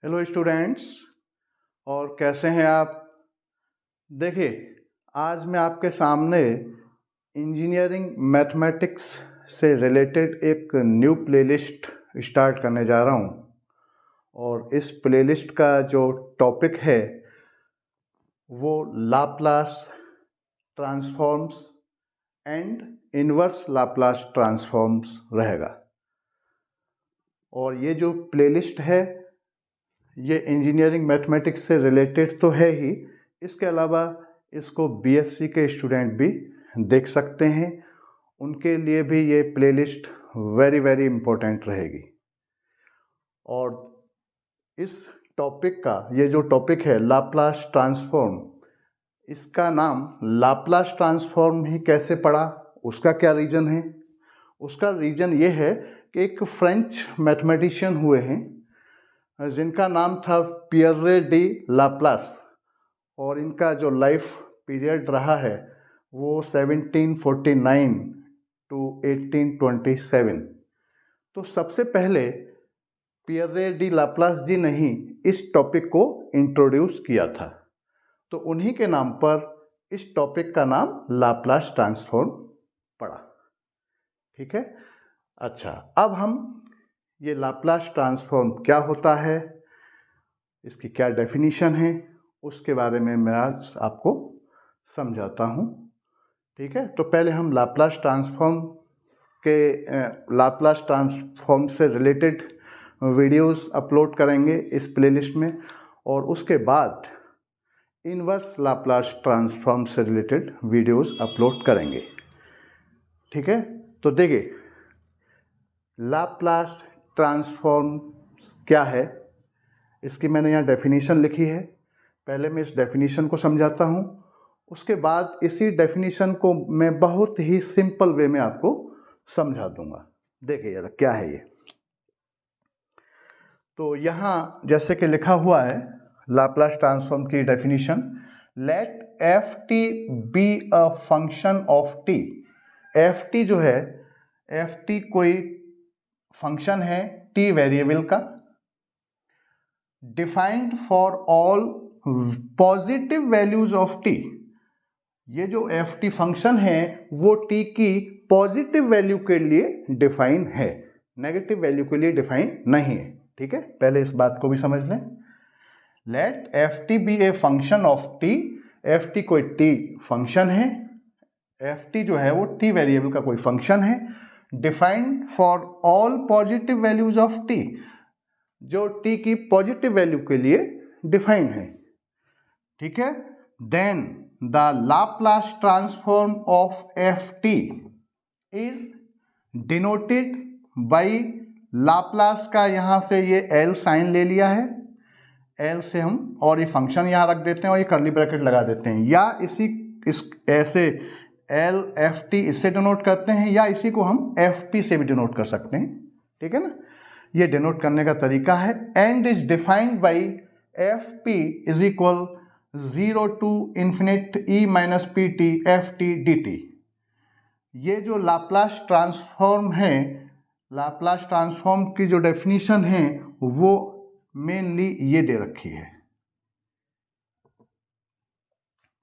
Hello students, और कैसे हैं आप। देखिए, आज मैं आपके सामने इंजीनियरिंग मैथमेटिक्स से रिलेटेड एक न्यू प्लेलिस्ट स्टार्ट करने जा रहा हूं। और इस प्लेलिस्ट का जो टॉपिक है वो Laplace transforms and inverse Laplace transforms रहेगा। और ये जो प्लेलिस्ट है ये इंजीनियरिंग मैथमेटिक्स से रिलेटेड तो है ही, इसके अलावा इसको बीएससी के स्टूडेंट भी देख सकते हैं। उनके लिए भी ये प्लेलिस्ट वेरी वेरी इम्पोर्टेंट रहेगी। और इस टॉपिक का, ये जो टॉपिक है लाप्लास ट्रांसफॉर्म, इसका नाम लाप्लास ट्रांसफॉर्म ही कैसे पड़ा, उसका क्या रीज़न है। उसका रीज़न ये है कि एक फ्रेंच मैथमेटिशियन हुए हैं जिनका नाम था पियरे डी लाप्लास, और इनका जो लाइफ पीरियड रहा है वो 1749 टू 1827। तो सबसे पहले पियरे डी लाप्लास जी ने ही इस टॉपिक को इंट्रोड्यूस किया था, तो उन्हीं के नाम पर इस टॉपिक का नाम लाप्लास ट्रांसफॉर्म पड़ा। ठीक है, अच्छा, अब हम ये लाप्लास ट्रांसफॉर्म क्या होता है, इसकी क्या डेफिनीशन है, उसके बारे में मैं आज आपको समझाता हूँ। ठीक है, तो पहले हम लाप्लास ट्रांसफॉर्म से रिलेटेड वीडियोस अपलोड करेंगे इस प्लेलिस्ट में, और उसके बाद इनवर्स लाप्लास ट्रांसफॉर्म से रिलेटेड वीडियोस अपलोड करेंगे। ठीक है, तो देखिए लाप्लास ट्रांसफॉर्म क्या है, इसकी मैंने यहाँ डेफिनीशन लिखी है। पहले मैं इस डेफिनीशन को समझाता हूँ, उसके बाद इसी डेफिनीशन को मैं बहुत ही सिंपल वे में आपको समझा दूंगा। देखिए यार क्या है ये। तो यहाँ जैसे कि लिखा हुआ है लाप्लास ट्रांसफॉर्म की definition, let f t be a function of t. F t जो है, एफ टी कोई फंक्शन है टी वेरिएबल का, defined for all positive values of t. ये जो एफ टी फंक्शन है वो टी की पॉजिटिव वैल्यू के लिए डिफाइन है, नेगेटिव वैल्यू के लिए डिफाइन नहीं है। ठीक है, पहले इस बात को भी समझ लें। Let f t be a function of t. F t कोई टी फंक्शन है, एफ टी जो है वो टी वेरिएबल का कोई फंक्शन है, defined for all positive values of t, जो टी की पॉजिटिव वैल्यू के लिए डिफाइन है। ठीक है, then the Laplace transform of f t is denoted by, Laplace का यहां से ये एल साइन ले लिया है, एल से हम और ये फंक्शन यहां रख देते हैं और ये कर्ली ब्रैकेट लगा देते हैं, या इस ऐसे एल एफ टी इससे डिनोट करते हैं, या इसी को हम एफ पी से भी डिनोट कर सकते हैं। ठीक है ना, ये डिनोट करने का तरीका है। And is defined by f p is equal 0 to infinite e minus p t f t d t. ये जो लाप्लास ट्रांसफॉर्म है, लाप्लास ट्रांसफॉर्म की जो डेफिनीशन है वो मेनली ये दे रखी है।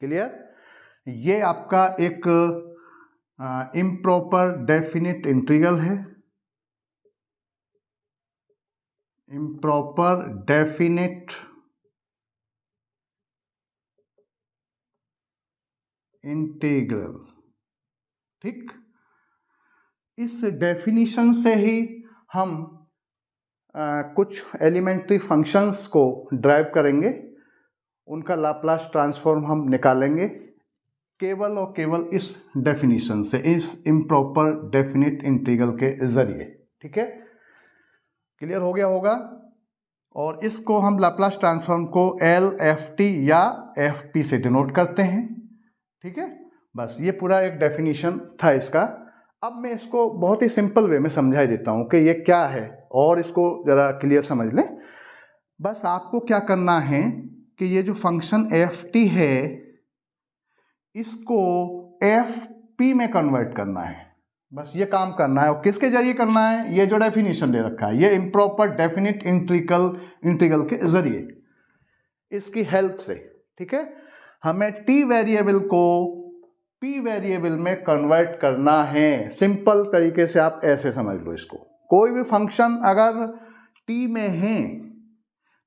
क्लियर, ये आपका एक इम्प्रॉपर डेफिनिट इंटीग्रल है, इम्प्रॉपर डेफिनिट इंटीग्रल। ठीक, इस डेफिनीशन से ही हम कुछ एलिमेंट्री फंक्शंस को ड्राइव करेंगे, उनका लाप्लास ट्रांसफॉर्म हम निकालेंगे केवल और केवल इस डेफिनीशन से, इस इम्प्रॉपर डेफिनिट इंटीग्रल के जरिए। ठीक है, क्लियर हो गया होगा। और इसको हम लाप्लास ट्रांसफॉर्म को एल एफ टी या एफ पी से डिनोट करते हैं। ठीक है, बस ये पूरा एक डेफिनीशन था इसका। अब मैं इसको बहुत ही सिंपल वे में समझा देता हूँ कि ये क्या है, और इसको ज़रा क्लियर समझ लें। बस आपको क्या करना है कि ये जो फंक्शन एफ टी है इसको एफ पी में कन्वर्ट करना है। बस ये काम करना है। और किसके जरिए करना है, ये जो डेफिनेशन दे रखा है, ये इम्प्रॉपर डेफिनिट इंटीग्रल के जरिए, इसकी हेल्प से, ठीक है। हमें टी वेरिएबल को पी वेरिएबल में कन्वर्ट करना है। सिंपल तरीके से आप ऐसे समझ लो इसको, कोई भी फंक्शन अगर टी में है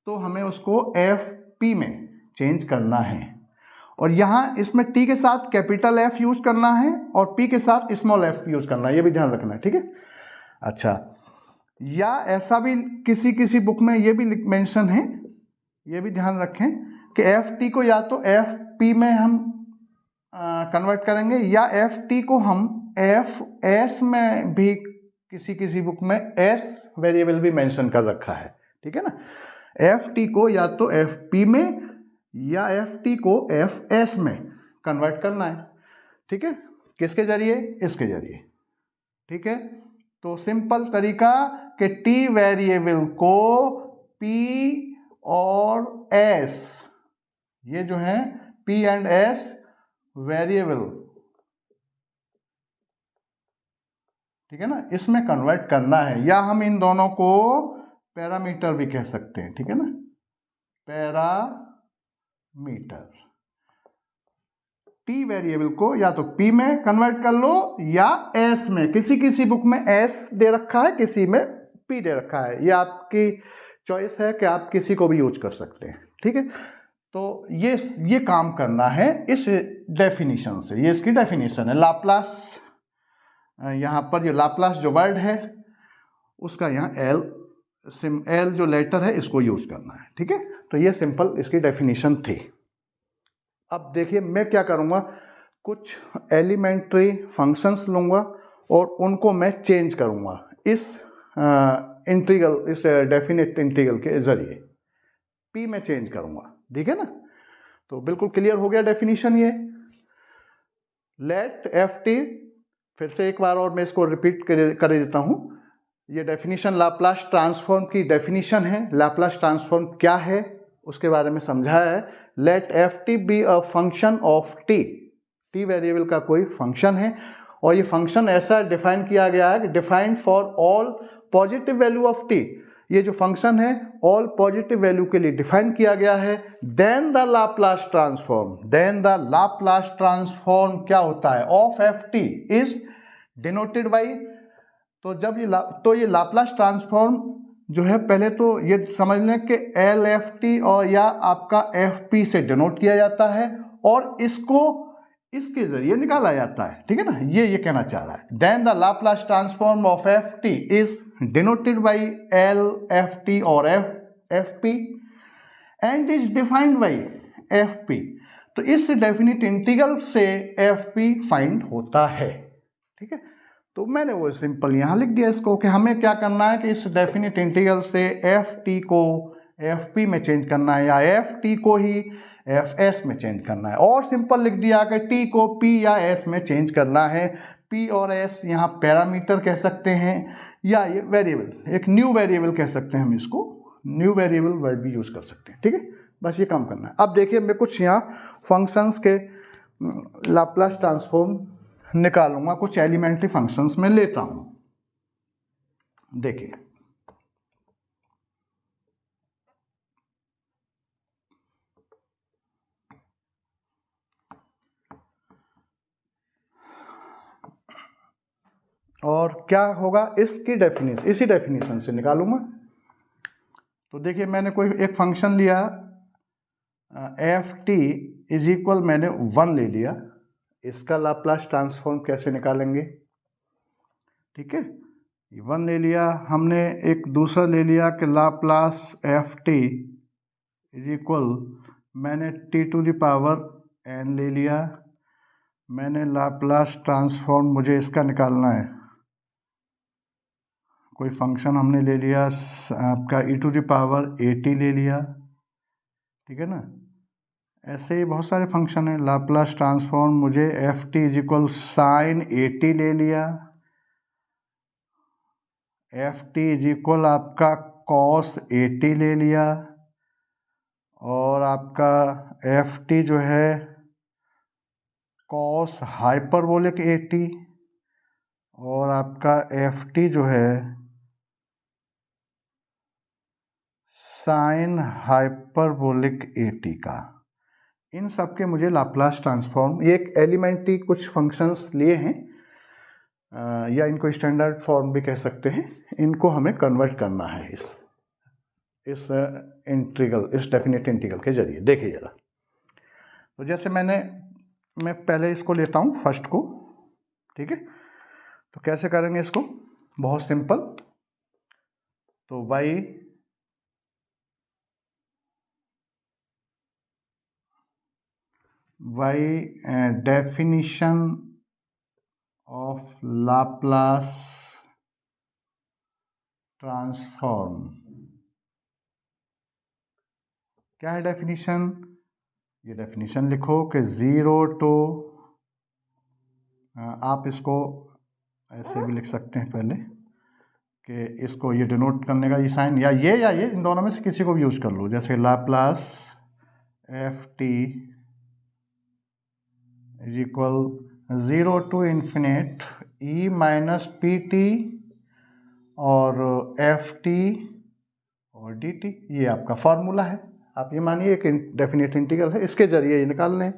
तो हमें उसको एफ पी में चेंज करना है, और यहाँ इसमें टी के साथ कैपिटल एफ यूज करना है और पी के साथ स्मॉल एफ यूज करना है, ये भी ध्यान रखना है, ठीक है। अच्छा, या ऐसा भी किसी बुक में ये भी मेंशन है, ये भी ध्यान रखें कि एफ टी को या तो एफ पी में हम कन्वर्ट करेंगे, या एफ टी को हम एफ एस में भी, किसी बुक में एस वेरिएबल भी मेंशन कर रखा है, ठीक है ना। एफ टी को या तो एफ पी में या एफ टी को एफ एस में कन्वर्ट करना है, ठीक है। किसके जरिए, इसके जरिए, ठीक है। तो सिंपल तरीका कि टी वेरिएबल को पी और एस, ये जो है पी एंड एस वेरिएबल, ठीक है ना, इसमें कन्वर्ट करना है, या हम इन दोनों को पैरामीटर भी कह सकते हैं, ठीक है ना, पैरामीटर। टी वेरिएबल को या तो पी में कन्वर्ट कर लो या एस में, किसी बुक में एस दे रखा है, किसी में पी दे रखा है, ये आपकी चॉइस है कि आप किसी को भी यूज कर सकते हैं, ठीक है। तो ये काम करना है इस डेफिनेशन से, ये इसकी डेफिनेशन है। लाप्लास, यहाँ पर जो लाप्लास जो वर्ड है उसका यहाँ एल जो लेटर है इसको यूज करना है, ठीक है। तो ये सिंपल इसकी डेफिनेशन थी। अब देखिए मैं क्या करूँगा, कुछ एलिमेंट्री फंक्शंस लूँगा और उनको मैं चेंज करूँगा इस इंटीग्रल, इस डेफिनेट इंटीग्रल के जरिए पी में चेंज करूँगा, ठीक है ना। तो बिल्कुल क्लियर हो गया डेफिनेशन ये। लेट एफ टी, फिर से एक बार और मैं इसको रिपीट कर देता हूँ। ये डेफिनेशन लाप्लास ट्रांसफॉर्म की डेफिनेशन है। लाप्लास ट्रांसफॉर्म क्या है उसके बारे में समझाया है। Let f t be a function of t, t variable का कोई फंक्शन है और ये फंक्शन ऐसा डिफाइन किया गया है कि defined for all positive value of t, ये जो फंक्शन है ऑल पॉजिटिव वैल्यू के लिए डिफाइन किया गया है। Then the Laplace transform, then the Laplace transform क्या होता है, of f t is denoted by, तो जब ये लाप्लास ट्रांसफॉर्म जो है, पहले तो ये समझ लें कि एल एफ टी और या आपका एफ पी से डिनोट किया जाता है और इसको इसके जरिए निकाला जाता है, ठीक है ना। ये कहना चाह रहा है, then the Laplace transform of f t is denoted by L f t और f p and is defined by f p. तो इस डेफिनिट इंटीग्रल से एफ पी फाइंड होता है, ठीक है। तो मैंने वो सिंपल यहाँ लिख दिया इसको कि हमें क्या करना है कि इस डेफिनिट इंटीग्रल से एफ टी को एफ पी में चेंज करना है या एफ टी को ही एफ एस में चेंज करना है, और सिंपल लिख दिया कि टी को पी या एस में चेंज करना है। पी और एस यहाँ पैरामीटर कह सकते हैं या ये वेरिएबल, एक न्यू वेरिएबल कह सकते हैं, हम इसको न्यू वेरिएबल वर्ड भी यूज कर सकते हैं, ठीक है। बस ये काम करना है। अब देखिए मैं कुछ यहाँ फंक्शंस के लाप्लास ट्रांसफॉर्म निकालूंगा, कुछ एलिमेंट्री फंक्शंस में लेता हूं। देखिए और क्या होगा, इसकी डेफिनेशन इसी डेफिनेशन से निकालूंगा। तो देखिए मैंने कोई एक फंक्शन लिया एफ टी इज इक्वल, मैंने 1 ले लिया, इसका लाप्लास ट्रांसफॉर्म कैसे निकालेंगे, ठीक है। 1 ले लिया हमने, एक दूसरा ले लिया कि Laplace f t is equal, मैंने t to the power n ले लिया, मैंने लाप्लास ट्रांसफॉर्म, मुझे इसका निकालना है, कोई फंक्शन हमने ले लिया आपका e to the power a t ले लिया, ठीक है ना। ऐसे ही बहुत सारे फंक्शन हैं। लाप्लास ट्रांसफॉर्म मुझे f t is equal sine a t ले लिया, एफ टी इज इक्वल आपका कॉस ए टी ले लिया, और आपका एफ टी जो है कॉस हाइपरबोलिक ए टी, और आपका एफ टी जो है साइन हाइपरबोलिक ए टी का, इन सब के मुझे लाप्लास ट्रांसफॉर्म, ये एक एलिमेंट्री कुछ फंक्शंस लिए हैं, या इनको स्टैंडर्ड फॉर्म भी कह सकते हैं, इनको हमें कन्वर्ट करना है इस इंटीग्रल, इस डेफिनेट इंटीग्रल के जरिए। देखिए जरा, तो जैसे मैं पहले इसको लेता हूँ फर्स्ट को, ठीक है। तो कैसे करेंगे इसको, बहुत सिंपल। तो y definition of Laplace transform, क्या है डेफिनिशन? ये डेफिनिशन लिखो कि 0 टू, आप इसको ऐसे भी लिख सकते हैं पहले कि इसको ये डिनोट करने का ये साइन, या ये इन दोनों में से किसी को भी यूज कर लो, जैसे Laplace f t is equal 0 to infinite e minus p t और एफ टी और डी टी, ये आपका फॉर्मूला है। आप ये मानिए एक डेफिनेट इंटीग्रल है, इसके जरिए ये निकालने हैं।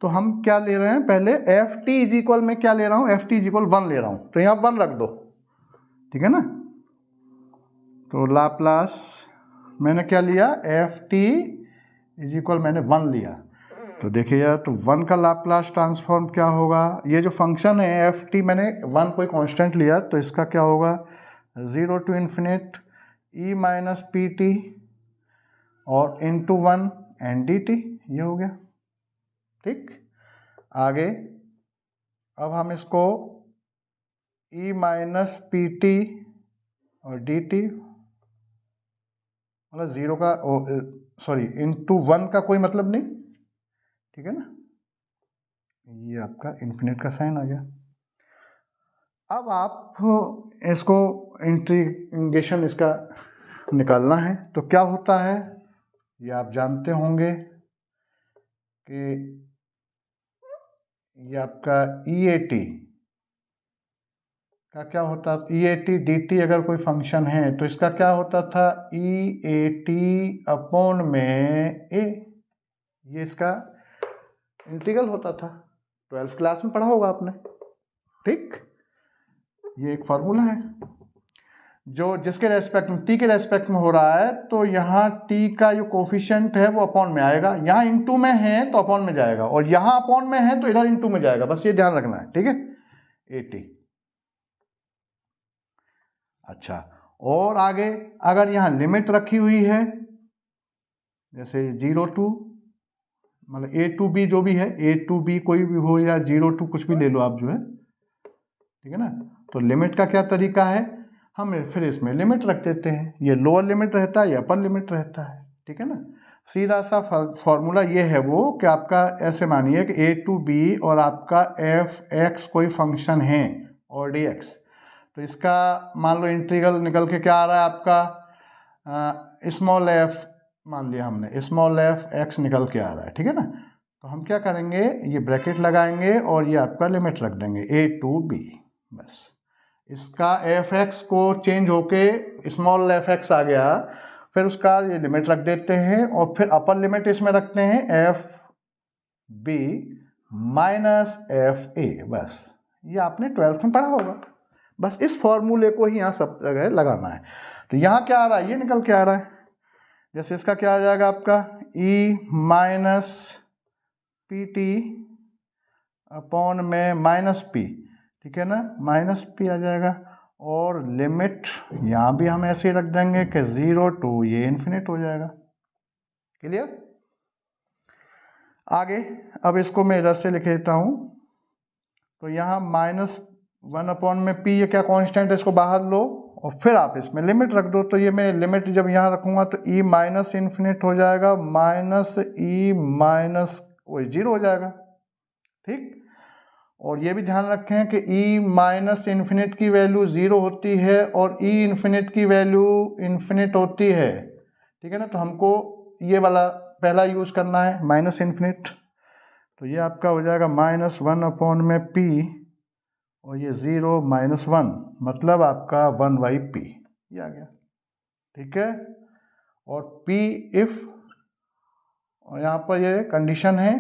तो हम क्या ले रहे हैं, पहले एफ टी इज इक्वल में क्या ले रहा हूँ, एफ टी इज इक्वल 1 ले रहा हूँ, तो यहाँ 1 रख दो, ठीक है ना। तो लाप्लास मैंने क्या लिया, एफ टी इज इक्वल मैंने 1 लिया। तो देखिए यार, तो 1 का लाप्लास ट्रांसफॉर्म क्या होगा, ये जो फंक्शन है एफ टी, मैंने 1 कोई कांस्टेंट लिया, तो इसका क्या होगा 0 to infinite e minus p t और इंटू 1 एन डी टी, ये हो गया, ठीक। आगे अब हम इसको ई माइनस पी टी और डी टी, मतलब 0 का सॉरी इंटू 1 का कोई मतलब नहीं, ठीक है ना, ये आपका इन्फिनिट का साइन आ गया। अब आप इसको इंटीग्रेशन इसका निकालना है, तो क्या होता है ये आप जानते होंगे कि ये आपका ई ए टी का क्या होता है, ई ए टी डी टी अगर कोई फंक्शन है तो इसका क्या होता था, ई ए टी अपॉन में ए, ये इसका इंटीग्रल होता था, 12th क्लास में पढ़ा होगा आपने, ठीक। ये एक फॉर्मूला है जो जिसके रेस्पेक्ट में, टी के रेस्पेक्ट में हो रहा है, तो यहाँ टी का जो कोफिशिएंट है वो अपॉन में आएगा, यहाँ इनटू में है तो अपॉन में जाएगा, और यहाँ अपॉन में है तो इधर इनटू में जाएगा, बस ये ध्यान रखना है, ठीक है, ए टी। अच्छा, और आगे अगर यहाँ लिमिट रखी हुई है, जैसे 0 टू, मतलब ए टू बी जो भी है, ए टू बी कोई भी हो या 0 टू कुछ भी ले लो आप जो है, ठीक है ना। तो लिमिट का क्या तरीका है, हम फिर इसमें लिमिट रख देते हैं, ये लोअर लिमिट रहता है या अपर लिमिट रहता है, ठीक है ना। सीधा सा फॉर्मूला ये है वो कि आपका ऐसे मानिए कि ए टू बी और आपका एफ एक्स कोई फंक्शन है और डी एक्स, तो इसका मान लो इंटीग्रल निकल के क्या आ रहा है आपका स्मॉल एफ, मान लिया हमने स्मॉल एफ एक्स निकल के आ रहा है, ठीक है ना। तो हम क्या करेंगे, ये ब्रैकेट लगाएंगे और ये आपका लिमिट रख देंगे ए टू बी, बस इसका एफ एक्स को चेंज होके स्मॉल एफ एक्स आ गया, फिर उसका ये लिमिट रख देते हैं और फिर अपर लिमिट इसमें रखते हैं f b minus f a, बस ये आपने 12th में पढ़ा होगा, बस इस फॉर्मूले को ही यहाँ सब जगह लगाना है। तो यहाँ क्या आ रहा है, ये निकल के आ रहा है, जैसे इसका क्या आ जाएगा आपका e minus p t upon में माइनस पी, ठीक है ना, माइनस पी आ जाएगा, और लिमिट यहाँ भी हम ऐसे ही रख देंगे कि 0 टू ये इन्फिनिट हो जाएगा, क्लियर। आगे अब इसको मैं इधर से लिख देता हूँ, तो यहाँ -1 अपॉन में पी, ये क्या कांस्टेंट है, इसको बाहर लो और फिर आप इसमें लिमिट रख दो, तो ये मैं लिमिट जब यहाँ रखूँगा तो ई माइनस इन्फिनिट हो जाएगा, माइनस ई माइनस वही 0 हो जाएगा, ठीक। और ये भी ध्यान रखें कि ई माइनस इन्फिनिट की वैल्यू 0 होती है और ई इन्फिनिट की वैल्यू इन्फिनिट होती है, ठीक है ना। तो हमको ये वाला पहला यूज करना है माइनस इन्फिनिट, तो ये आपका हो जाएगा -1 अपॉन में पी और ये 0 - 1 मतलब आपका 1/p ये आ गया, ठीक है। और p इफ, और यहाँ पर ये कंडीशन है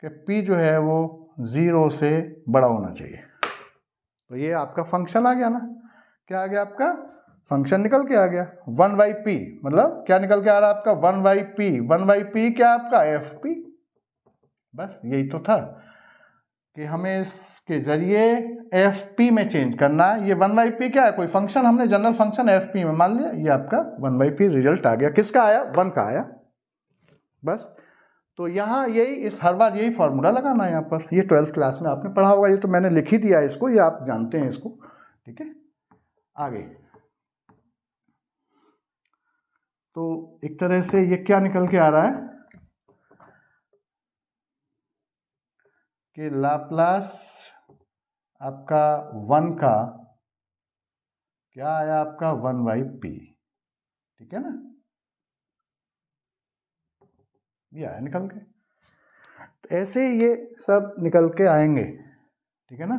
कि p जो है वो 0 से बड़ा होना चाहिए। तो ये आपका फंक्शन आ गया ना, क्या आ गया आपका फंक्शन निकल के आ गया 1/p, मतलब क्या निकल के आ रहा है आपका 1/p। 1/p क्या आपका fp। बस यही तो था कि हमें इसके जरिए fp में चेंज करना है। ये 1/p क्या है, कोई फंक्शन हमने जनरल फंक्शन fp में मान लिया, ये आपका 1/p रिजल्ट आ गया। किसका आया, 1 का आया। बस तो यहाँ यही इस हर बार यही फॉर्मूला लगाना है यहाँ पर। ये 12th क्लास में आपने पढ़ा होगा, ये तो मैंने लिख ही दिया है इसको, ये आप जानते हैं इसको, ठीक है। आगे तो एक तरह से ये क्या निकल के आ रहा है कि लाप्लास आपका 1 का क्या आया आपका 1/p, ठीक है ना, ये आया निकल के। तो ऐसे ये सब निकल के आएंगे, ठीक है ना।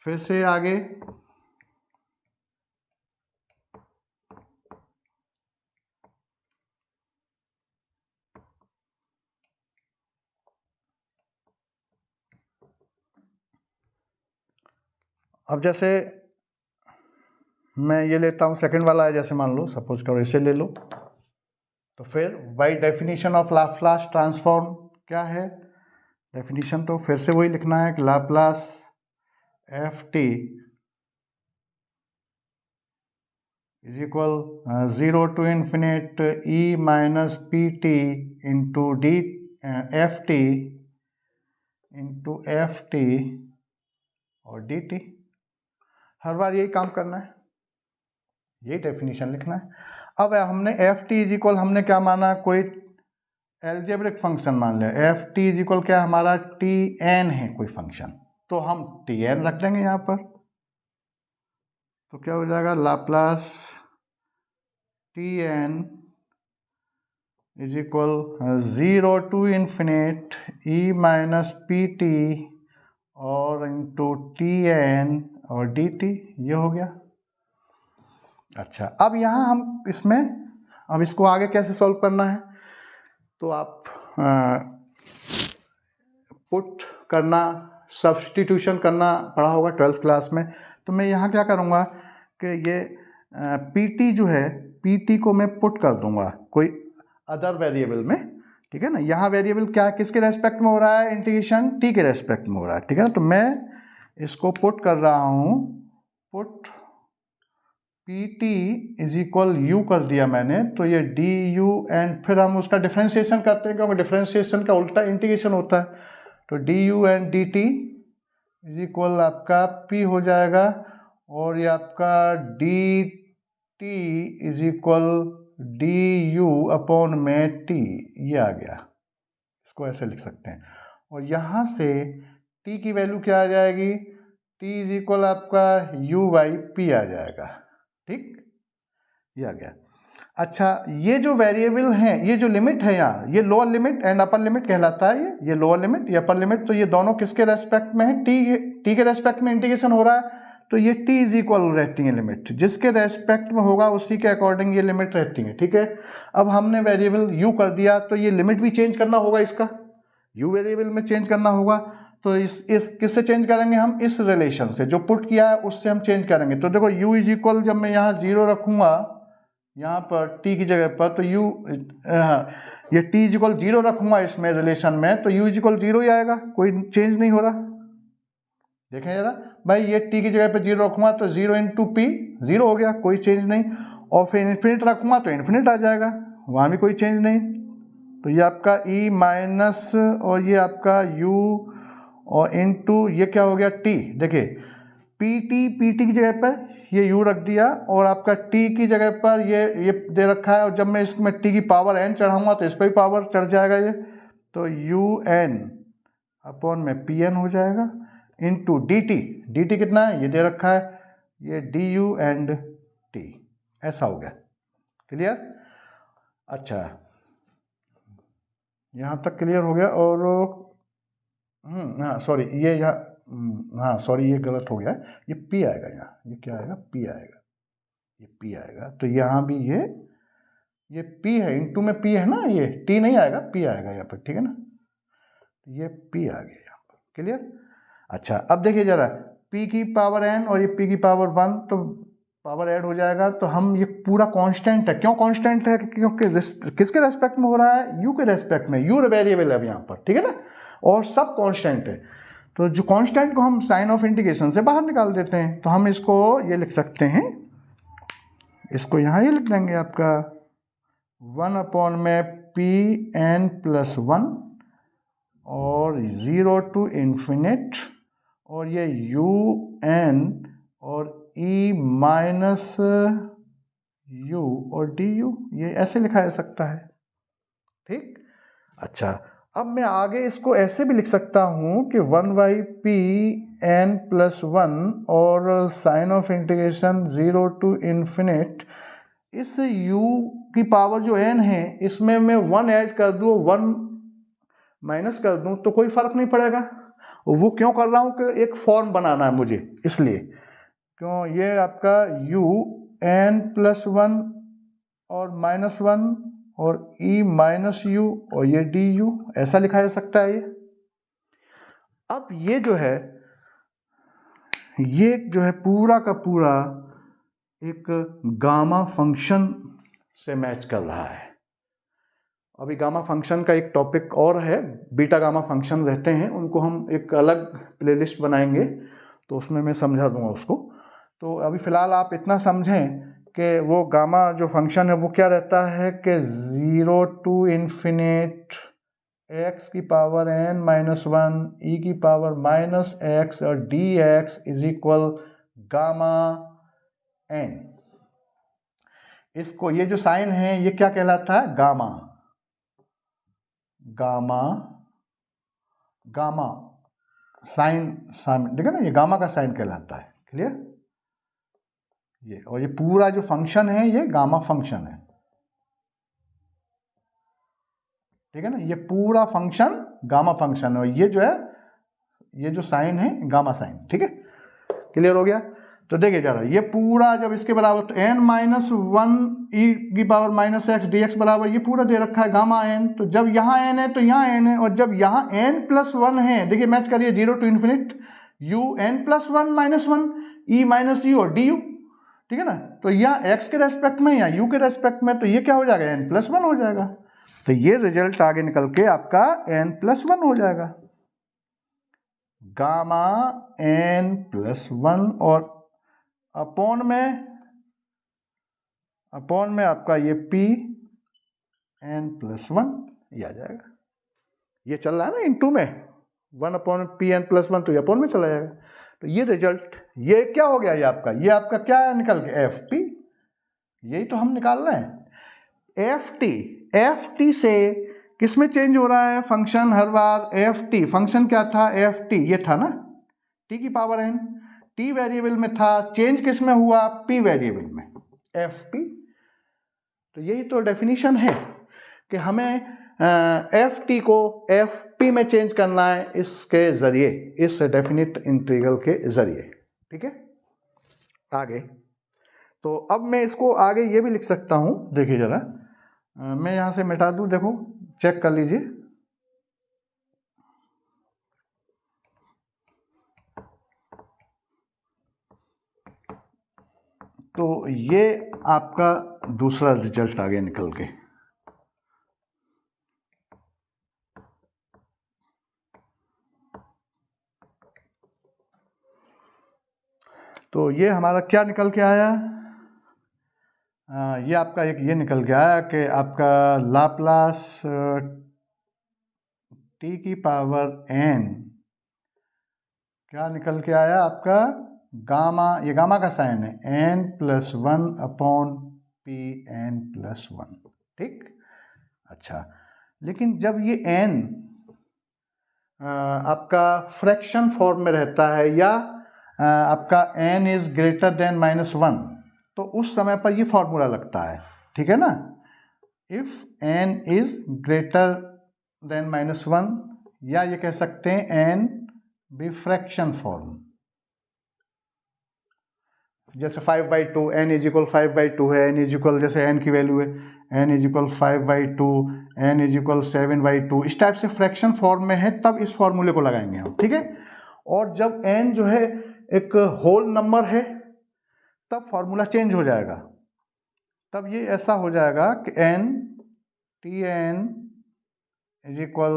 फिर से आगे अब जैसे मैं ये लेता हूँ सेकंड वाला है, जैसे मान लो सपोज करो इसे ले लो, तो फिर by definition of Laplace transform क्या है डेफिनेशन, तो फिर से वही लिखना है कि Laplace ft is equal 0 to infinite e minus pt into d ft into ft और dt। हर बार यही काम करना है, यही डेफिनेशन लिखना है। अब हमने ft इज इक्वल हमने क्या माना, कोई एल्जेब्रिक फंक्शन मान लिया। ft इज इक्वल क्या हमारा tn है कोई फंक्शन, तो हम tn रख लेंगे यहाँ पर। तो क्या हो जाएगा Laplace tn is equal 0 to infinite e minus pt और इंटू tn और dt, ये हो गया। अच्छा अब यहाँ हम इसमें अब इसको आगे कैसे सॉल्व करना है, तो आप पुट करना सब्स्टिट्यूशन करना पढ़ा होगा 12th क्लास में। तो मैं यहाँ क्या करूँगा कि ये pt जो है pt को मैं पुट कर दूंगा कोई अदर वेरिएबल में, ठीक है ना। यहाँ वेरिएबल क्या किसके रेस्पेक्ट में हो रहा है, इंटीग्रेशन t के रेस्पेक्ट में हो रहा है, ठीक है ना। तो मैं इसको पुट कर रहा हूँ, put pt is equal you कर दिया मैंने, तो ये du एंड फिर हम उसका डिफ्रेंशिएशन करते हैं क्योंकि डिफ्रेंशिएशन का उल्टा इंटीग्रेशन होता है। तो du and dt is equal आपका p हो जाएगा और ये आपका dt is equal du upon में t, ये आ गया। इसको ऐसे लिख सकते हैं और यहाँ से t की वैल्यू क्या आ जाएगी, t इज इक्वल आपका u/p आ जाएगा, ठीक, ये आ गया। अच्छा ये जो वेरिएबल हैं, ये जो लिमिट है यहाँ, ये lower limit and upper limit कहलाता है। ये लोअर लिमिट ये अपर लिमिट, तो ये दोनों किसके रेस्पेक्ट में है, t के रेस्पेक्ट में इंटीग्रेशन हो रहा है। तो ये t इज इक्वल रहती है लिमिट, जिसके रेस्पेक्ट में होगा उसी के अकॉर्डिंग ये लिमिट रहती है, ठीक है। अब हमने वेरिएबल u कर दिया, तो ये लिमिट भी चेंज करना होगा, इसका u वेरिएबल में चेंज करना होगा। तो इस किससे चेंज करेंगे हम, इस रिलेशन से जो पुट किया है उससे हम चेंज करेंगे। तो देखो u इज इक्वल जब मैं यहाँ 0 रखूँगा यहाँ पर t की जगह पर, तो u ये t इज इक्वल 0 रखूँगा इसमें रिलेशन में, तो u इज इक्वल 0 ही आएगा, कोई चेंज नहीं हो रहा। देखें जरा भाई, ये t की जगह पर 0 रखूँगा तो 0 इंटू p 0 हो गया, कोई चेंज नहीं। और फिर इन्फिनिट रखूँगा तो इन्फिनिट आ जाएगा, वहाँ भी कोई चेंज नहीं। तो ये आपका e माइनस और ये आपका u और इंटू ये क्या हो गया t। देखिए pt की जगह पर ये u रख दिया और आपका t की जगह पर ये दे रखा है, और जब मैं इसमें t की पावर n चढ़ाऊंगा तो इस पर भी पावर चढ़ जाएगा ये, तो un अपॉन में pn हो जाएगा इंटू dt कितना है ये दे रखा है, ये du एंड t, ऐसा हो गया। क्लियर, अच्छा यहाँ तक क्लियर हो गया। और हाँ सॉरी, ये यहाँ हाँ सॉरी ये गलत हो गया, ये पी आएगा यहाँ, ये क्या आएगा, पी आएगा, ये पी आएगा। तो यहाँ भी ये पी है, इनटू में पी है ना, ये टी नहीं आएगा, पी आएगा यहाँ पर, ठीक है ना। ये पी आ गया यहाँ पर, क्लियर। अच्छा अब देखिए जरा, p की पावर n और ये p की पावर 1, तो पावर ऐड हो जाएगा। तो हम ये पूरा कांस्टेंट है, क्यों कांस्टेंट है, क्योंकि किसके रेस्पेक्ट में हो रहा है, u के रेस्पेक्ट में, u वेरिएबल है यहाँ पर, ठीक है ना, और सब कांस्टेंट है। तो जो कांस्टेंट को हम साइन ऑफ इंटीग्रेशन से बाहर निकाल देते हैं, तो हम इसको ये लिख सकते हैं, इसको यहाँ ये लिख देंगे आपका 1 में Pn+1 और 0 to इन्फिनिट, और ये un और e माइनस u और du, ये ऐसे लिखा जा सकता है, ठीक। अच्छा अब मैं आगे इसको ऐसे भी लिख सकता हूँ कि 1/Pn+1 और sign of integration 0 to infinite, इस u की पावर जो n है इसमें मैं 1 ऐड कर दूँ, 1 माइनस कर दूँ, तो कोई फर्क नहीं पड़ेगा। वो क्यों कर रहा हूँ कि एक फॉर्म बनाना है मुझे, इसलिए क्यों, ये आपका un+1 और -1 और e माइनस u और ये du, ऐसा लिखा जा सकता है ये। अब ये जो है पूरा का पूरा एक गामा फंक्शन से मैच कर रहा है। अभी गामा फंक्शन का एक टॉपिक और है, बीटा गामा फंक्शन रहते हैं, उनको हम एक अलग प्लेलिस्ट बनाएंगे, तो उसमें मैं समझा दूंगा उसको। तो अभी फ़िलहाल आप इतना समझें कि वो गामा जो फंक्शन है वो क्या रहता है कि 0 to इन्फिनिट x की पावर n-1 e की पावर -x और dx is equal gamma n। इसको ये जो साइन है ये क्या कहलाता है, गामा साइन, देखो ना, ये गामा का साइन कहलाता है, क्लियर। ये और ये पूरा जो फंक्शन है ये गामा फंक्शन है, ठीक है ना, ये पूरा फंक्शन गामा फंक्शन है, और ये जो है ये जो साइन है गामा साइन, ठीक है, क्लियर हो गया। तो देखिए जरा, ये पूरा जब इसके बराबर, तो n-1 e की पावर -x dx बराबर, ये पूरा दे रखा है गामा n। तो जब यहाँ n है तो यहाँ n है, और जब यहाँ n+1 है, देखिए मैच करिए, 0 to infinite u n+1 -1 e minus u और du, ठीक है ना। तो यहाँ x के रेस्पेक्ट में या u के रेस्पेक्ट में, तो ये क्या हो जाएगा, n+1 हो जाएगा। तो ये रिजल्ट आगे निकल के आपका n+1 हो जाएगा, गामा n+1, और अपॉन में आपका ये Pn+1 ये आ जाएगा। ये चल रहा है ना इनटू में 1/Pn+1, तो ये अपॉन में चला जाएगा। तो ये रिजल्ट, ये क्या हो गया, ये आपका क्या निकल गया, FT। यही तो हम निकाल रहे हैं, FT से किस में चेंज हो रहा है फंक्शन हर बार, FT फंक्शन क्या था, FT ये था ना, t की पावर n, t वेरिएबल में था, चेंज किस में हुआ, p वेरिएबल में, FT। तो यही तो डेफिनेशन है कि हमें FT को FP में चेंज करना है इसके ज़रिए, इस डेफिनिट इंटीग्रल के ज़रिए, ठीक है। आगे तो अब मैं इसको आगे ये भी लिख सकता हूँ, देखिए ज़रा, मैं यहाँ से मिटा दूँ, देखो चेक कर लीजिए। तो ये आपका दूसरा रिजल्ट आगे निकल के, तो ये हमारा क्या निकल के आया, ये आपका एक ये निकल के आया कि आपका लाप्लास t की पावर n क्या निकल के आया आपका, गामा, ये गामा का साइन है, n+1/Pn+1, ठीक। अच्छा, लेकिन जब ये n आपका फ्रैक्शन फॉर्म में रहता है, या आपका n इज ग्रेटर देन -1, तो उस समय पर ये फॉर्मूला लगता है, ठीक है ना। If n is greater than -1, या ये कह सकते हैं n बी फ्रैक्शन फॉर्म। जैसे 5/2 n इज इक्वल 5/2 है, n इज इक्वल जैसे n की वैल्यू है n is equal 5/2, n is equal 7/2, इस टाइप से फ्रैक्शन फॉर्म में है, तब इस फॉर्मूले को लगाएंगे हम, ठीक है। और जब n जो है एक होल नंबर है तब फॉर्मूला चेंज हो जाएगा, तब ये ऐसा हो जाएगा कि n Tn is equal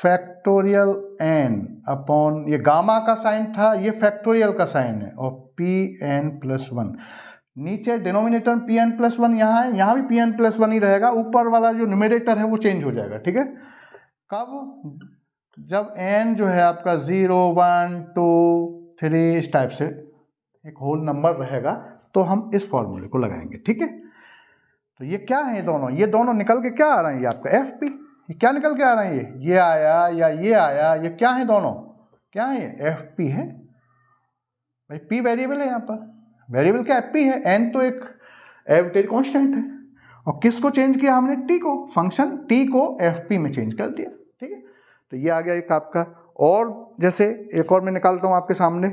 factorial n upon, ये गामा का साइन था, ये फैक्टोरियल का साइन है, और Pn+1। नीचे डिनोमिनेटर में Pn+1 यहाँ है, यहाँ भी Pn+1 ही रहेगा, ऊपर वाला जो न्यूमरेटर है वो चेंज हो जाएगा, ठीक है। कब? जब n जो है आपका 0 1 2 3 इस टाइप से एक होल नंबर रहेगा तो हम इस फॉर्मूले को लगाएंगे, ठीक है। तो ये क्या है दोनों, ये दोनों निकल के क्या आ रहा है, ये आपका FP, ये क्या निकल के आ रहा है, ये आया या ये आया, ये क्या है, दोनों क्या है, ये FP है भाई। P वेरिएबल है, यहाँ पर वेरिएबल क्या FP है, n तो एक आर्बिट्रेरी कांस्टेंट है, और किसको चेंज किया हमने, T को, फंक्शन T को FP में चेंज कर दिया, ठीक है। तो ये आ गया एक आपका, और जैसे एक और मैं निकालता हूं आपके सामने,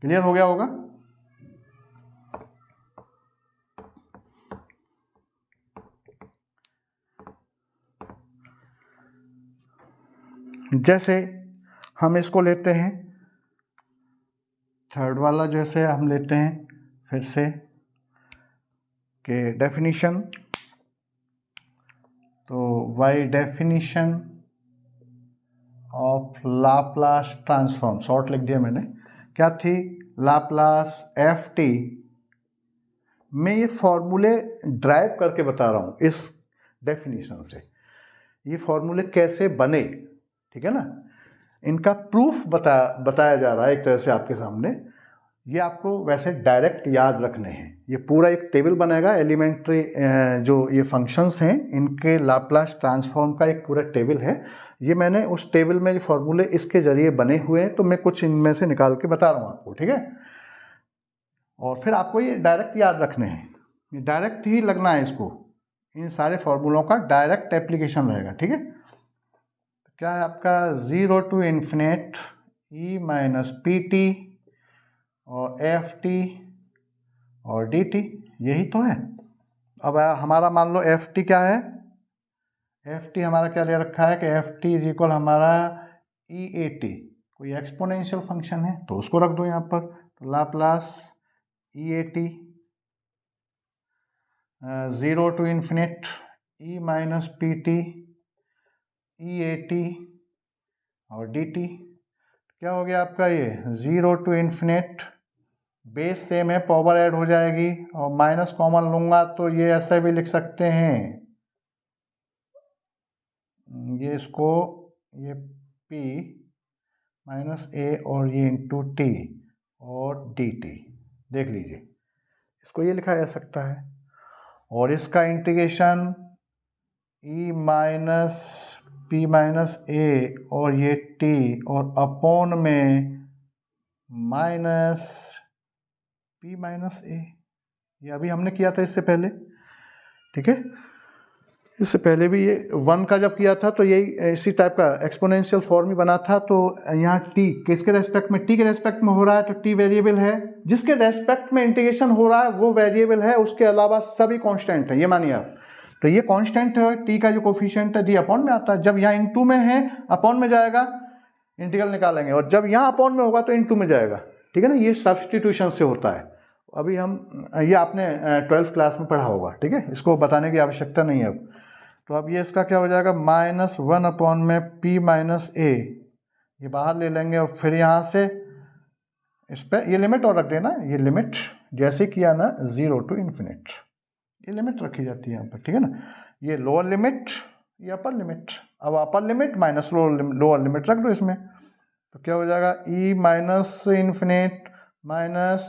क्लियर हो गया होगा। जैसे हम इसको लेते हैं, थर्ड वाला जैसे हम लेते हैं फिर से कि डेफिनीशन, तो by definition of Laplace transform, short लिख दिया मैंने, क्या थी, लाप्लास FT मैं ये फॉर्मूले ड्राइव करके बता रहा हूँ इस डेफिनीशन से, ये फॉर्मूले कैसे बने, ठीक है ना, इनका प्रूफ बताया जा रहा है एक तरह से आपके सामने। ये आपको वैसे डायरेक्ट याद रखने हैं, ये पूरा एक टेबल बनेगा, एलिमेंट्री जो ये फंक्शंस हैं इनके लाप्लास ट्रांसफॉर्म का एक पूरा टेबल है, ये मैंने उस टेबल में जो फॉर्मूले इसके जरिए बने हुए हैं, तो मैं कुछ इनमें से निकाल के बता रहा हूँ आपको, ठीक है। और फिर आपको ये डायरेक्ट याद रखने हैं, ये डायरेक्ट ही लगना है इसको, इन सारे फॉर्मूलों का डायरेक्ट एप्लीकेशन रहेगा, ठीक है। क्या है आपका 0 to infinite E minus PT और FT और DT, यही तो है। अब हमारा मान लो FT क्या है, FT हमारा क्या ले रखा है कि FT इज इक्वल हमारा EAT, कोई एक्सपोनेंशियल फंक्शन है तो उसको रख दो यहाँ पर, तो Laplace EAT 0 to infinite E minus PT EAT और DT, क्या हो गया आपका ये 0 to इन्फिनेट, बेस सेम है, पावर ऐड हो जाएगी, और माइनस कॉमन लूँगा तो ये ऐसा भी लिख सकते हैं, ये इसको, ये P माइनस A और ये इंटू T और DT, देख लीजिए इसको ये लिखा जा सकता है, और इसका integration E minus P minus A और ये T और अपॉन में माइनस P माइनस A, ये अभी हमने किया था इससे पहले, ठीक है। इससे पहले भी ये 1 का जब किया था तो यही इसी टाइप का एक्सपोनेंशियल फॉर्म ही बना था। तो यहाँ t किसके रेस्पेक्ट में, t के रेस्पेक्ट में हो रहा है तो t वेरिएबल है, जिसके रेस्पेक्ट में इंटीग्रेशन हो रहा है वो वेरिएबल है, उसके अलावा सभी कांस्टेंट है, ये मानिए आप। तो ये कांस्टेंट है, t का जो कोफिशिएंट है दी अपॉन में आता है, जब यहाँ इनटू में है अपॉन में जाएगा, इंटीग्रल निकालेंगे, और जब यहाँ अपॉन में होगा तो इनटू में जाएगा, ठीक है ना। ये सब्सटीट्यूशन से होता है, अभी हम ये आपने 12th क्लास में पढ़ा होगा, ठीक है, इसको बताने की आवश्यकता नहीं है अब। तो अब ये इसका क्या हो जाएगा -1 अपॉन में P माइनस A, ये बाहर ले लेंगे, और फिर यहाँ से इस पर ये लिमिट और रख देना, ये लिमिट जैसे किया ना 0 to इन्फिनिट, ये लिमिट रखी जाती है यहाँ पर, ठीक है ना। ये लोअर लिमिट, ये अपर लिमिट, अब upper limit minus lower limit रख दो इसमें, तो क्या हो जाएगा E minus infinite minus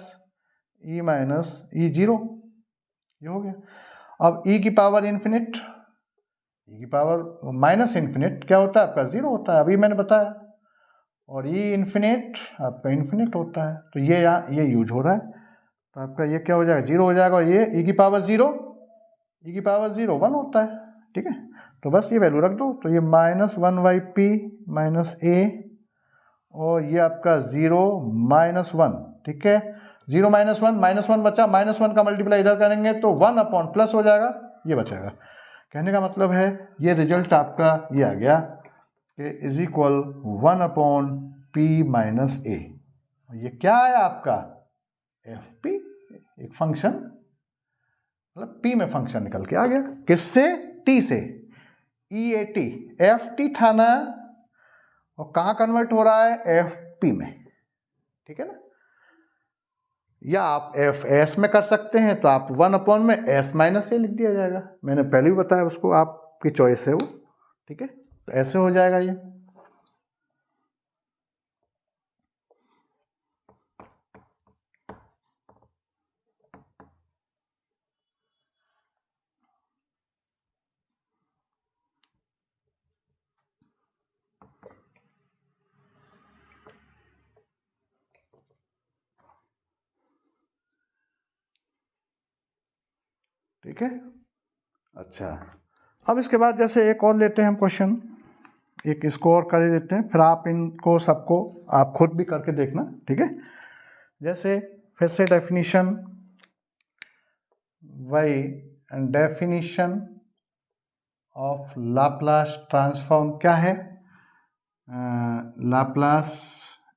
E minus E 0, ये हो गया। अब E की पावर इन्फिनिट, E की पावर माइनस इन्फिनिट क्या होता है आपका 0 होता है, अभी मैंने बताया, और E इन्फिनिट आपका इन्फिनिट होता है, तो ये यहाँ ये यूज हो रहा है, तो आपका ये क्या हो जाएगा 0 हो जाएगा, और ये E की पावर 0 1 होता है, ठीक है। तो बस ये वैल्यू रख दो, तो ये -1/p माइनस a, और ये आपका 0 -1, ठीक है। 0 -1 बचा, -1 का मल्टीप्लाई इधर करेंगे तो 1 अपॉन प्लस हो जाएगा, ये बचेगा। कहने का मतलब है ये रिजल्ट आपका ये आ गया कि is equal 1 upon p minus a। ये क्या आया आपका fp, एक फंक्शन, मतलब p में फंक्शन निकल के आ गया। किससे? t से, EAT, ft था ना, और कहाँ कन्वर्ट हो रहा है? fp में, ठीक है ना। या आप fs में कर सकते हैं, तो आप 1 अपॉन में s माइनस ए लिख दिया जाएगा, मैंने पहले भी बताया उसको, आपकी चॉइस है वो, ठीक है। तो ऐसे हो जाएगा ये। ठीक है, अच्छा। अब इसके बाद जैसे एक और लेते हैं हम क्वेश्चन, एक इसको और कर देते हैं, फिर आप इनको सबको आप खुद भी करके देखना, ठीक है। जैसे फिर से डेफिनीशन, वही डेफिनीशन ऑफ लाप्लास ट्रांसफॉर्म क्या है? लाप्लास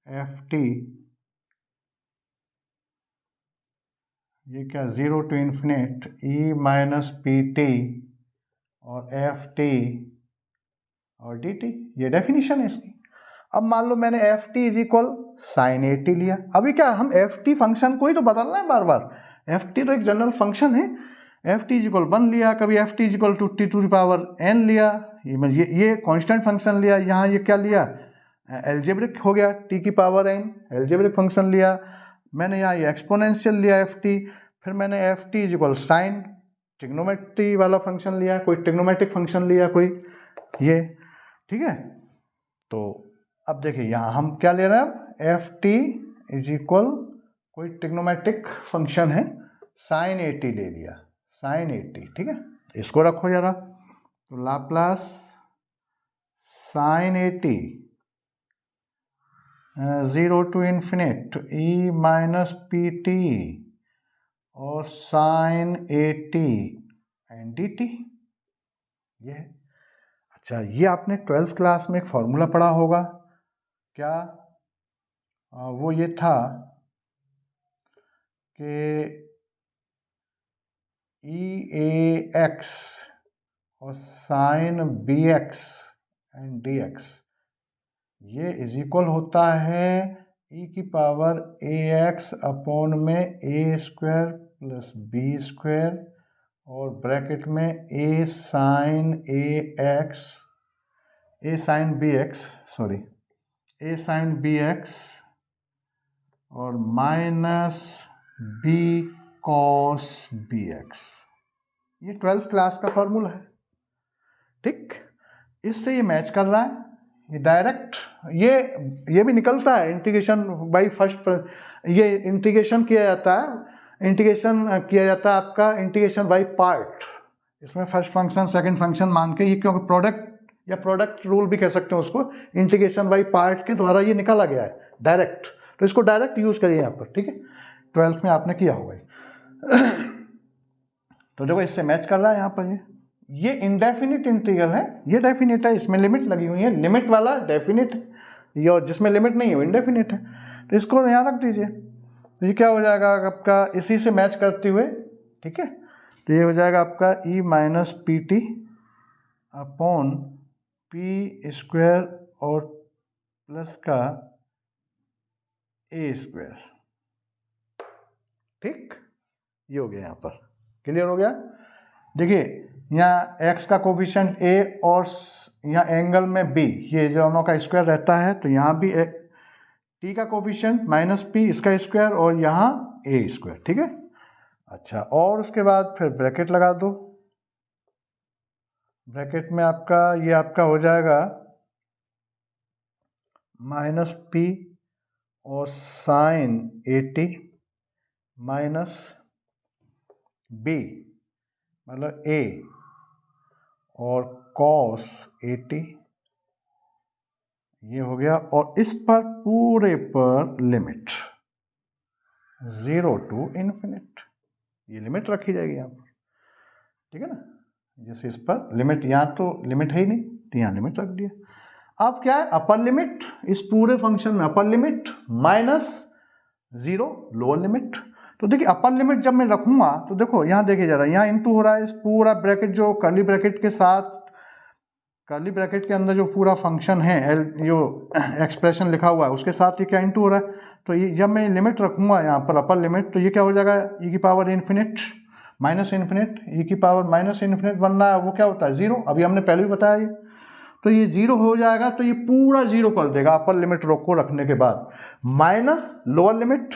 ft, ये क्या, 0 to infinite e minus p t और एफ टी और डी टी, ये डेफिनीशन है इसकी। अब मान लो मैंने f t is equal sine a t लिया, अभी क्या हम एफ टी फंक्शन को ही तो बदलना है बार बार, एफ टी तो एक जनरल फंक्शन है। एफ टी इज इक्वल 1 लिया, कभी f t is equal to t to the power n लिया, ये कांस्टेंट फंक्शन लिया, यहाँ ये क्या लिया, एल्जेब्रिक हो गया, टी की पावर एन एल्जेब्रिक फंक्शन लिया मैंने, यहाँ ये एक्सपोनेंशियल लिया एफ टी, फिर मैंने f t is equal sine trigonometry वाला फंक्शन लिया, कोई ट्रिग्नोमेट्रिक फंक्शन लिया कोई, ये, ठीक है। तो अब देखिए यहाँ हम क्या ले रहे हैं, अब एफ टी इज इक्वल कोई ट्रिग्नोमेट्रिक फंक्शन है, साइन ए टी ले लिया, साइन ए टी, ठीक है। इसको रखो जरा, तो Laplace sine a t 0 to infinite e minus p t और sine a t n d t, ये है। अच्छा, ये आपने 12th क्लास में एक फॉर्मूला पढ़ा होगा, क्या वो ये था कि ई ए एक्स और sine b x and d x, ये इज इक्वल होता है ई की पावर ए एक्स अपॉन में a square plus b square और ब्रैकेट में a sine a x, a sine b x, sorry a sine b x और minus b cos b x, ये 12th class का formula है, ठीक। इससे ये मैच कर रहा है, ये डायरेक्ट, ये भी निकलता है इंटीग्रेशन बाई फर्स्ट, ये इंटीग्रेशन किया जाता है, इंटीग्रेशन किया जाता है आपका इंटीग्रेशन बाई पार्ट, इसमें फर्स्ट फंक्शन सेकंड फंक्शन मान के, ये क्योंकि प्रोडक्ट या प्रोडक्ट रूल भी कह सकते हैं उसको, इंटीग्रेशन बाई पार्ट के द्वारा ये निकाला गया है डायरेक्ट, तो इसको डायरेक्ट यूज करिए यहाँ पर, ठीक है। 12th में आपने किया होगा तो देखो इससे मैच कर रहा है यहाँ पर, ये इनडेफिनिट इंटीग्रल है, ये डेफिनिट है, इसमें लिमिट लगी हुई है, लिमिट वाला डेफिनिट, ये और जिसमें लिमिट नहीं है इनडेफिनिट है, तो इसको यहाँ रख दीजिए, तो ये क्या हो जाएगा आपका, इसी से मैच करते हुए, ठीक है। तो ये हो जाएगा आपका e minus p t upon p square और प्लस का ए स्क्वायर, ठीक, ये हो गया यहाँ पर, क्लियर हो गया। देखिए यहाँ x का कोफिशिएंट a और यहाँ एंगल में b, ये दोनों का स्क्वायर रहता है, तो यहाँ भी t का कोफिशिएंट माइनस p इसका स्क्वायर और यहाँ a स्क्वायर, ठीक है। अच्छा, और उसके बाद फिर ब्रैकेट लगा दो, ब्रैकेट में आपका ये आपका हो जाएगा माइनस p और sine a t minus b मतलब a और cos 80 ये हो गया, और इस पर पूरे पर लिमिट 0 to इन्फिनिट, ये लिमिट रखी जाएगी यहाँ पर, ठीक है ना। जैसे इस पर लिमिट, यहाँ तो लिमिट है ही नहीं तो यहाँ लिमिट रख दिया। अब क्या है, अपर लिमिट इस पूरे फंक्शन में upper limit minus 0 lower limit. तो देखिए अपर लिमिट जब मैं रखूंगा तो देखो यहाँ देखिए जरा, यहाँ इंटू हो रहा है इस पूरा ब्रैकेट जो कर्ली ब्रैकेट के साथ, कर्ली ब्रैकेट के अंदर जो पूरा फंक्शन है जो एक्सप्रेशन लिखा हुआ है उसके साथ ये क्या इंटू हो रहा है। तो ये जब मैं लिमिट रखूंगा यहाँ पर अपर लिमिट, तो ये क्या हो जाएगा, e की power infinite minus infinite, e की पावर माइनस इन्फिनिट बनना है, वो क्या होता है 0, अभी हमने पहले भी बताया ये। तो ये 0 हो जाएगा, तो ये पूरा 0 कर देगा अपर लिमिट को रखने के बाद, माइनस लोअर लिमिट,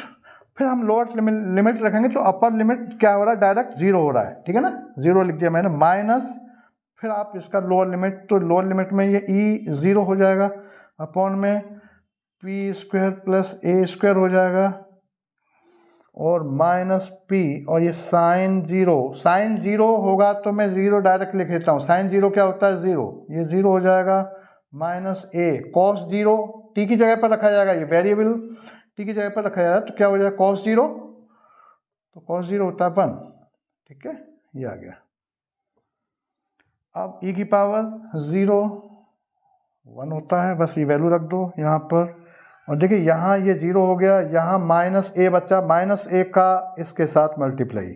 फिर हम लोअर लिमिट रखेंगे तो अपर लिमिट क्या हो रहा है, डायरेक्ट 0 हो रहा है, ठीक है ना, 0 लिख दिया मैंने, माइनस फिर आप इसका लोअर लिमिट, तो लोअर लिमिट में ये e 0 हो जाएगा अपॉन में p square plus a square हो जाएगा, और माइनस p, और ये साइन 0 होगा तो मैं 0 डायरेक्ट लिख लेता हूँ, साइन 0 क्या होता है 0, ये 0 हो जाएगा, माइनस a कॉस 0 t की जगह पर रखा जाएगा, ये वेरिएबल t की जगह पर रखा जाएगा, तो क्या हो जाएगा कॉस 0, तो कॉस 0 होता है 1, ठीक है, ये आ गया। अब e की पावर 0 1 होता है, बस ये वैल्यू रख दो यहाँ पर, और देखिए यहाँ ये 0 हो गया, यहाँ माइनस a बच्चा, माइनस a का इसके साथ मल्टीप्लाई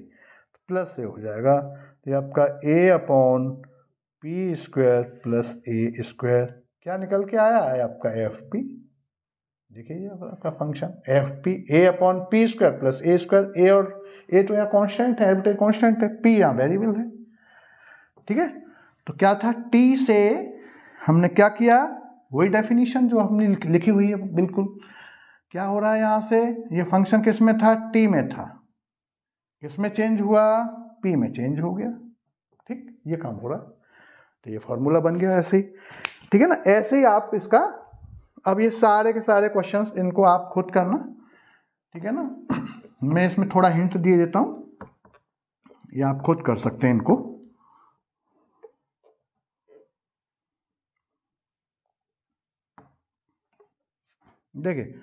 प्लस से हो जाएगा, तो ये आपका a upon p square plus a square क्या निकल के आया है आपका fp, देखिए ये आपका function fp a upon p square plus a square, a और a तो यहाँ कॉन्स्टेंट है, एवरेज कॉन्स्टेंट है, p यहाँ वेरिएबल है, ठीक है। तो क्या था, t से हमने क्या किया, वही डेफिनेशन जो हमने लिखी हुई है बिल्कुल, क्या हो रहा है यहाँ से, ये फंक्शन किस में था, t में था, किस में चेंज हुआ, p में चेंज हो गया, ठीक, ये काम हो रहा है, तो ये फॉर्मूला बन गया ऐसे ही, ठीक है ना। ऐसे ही आप इसका, अब ये सारे के सारे क्वेश्चंस इनको आप खुद करना, ठीक है ना, मैं इसमें थोड़ा हिंट दिए देता हूँ, ये आप खुद कर सकते हैं इनको। देखिए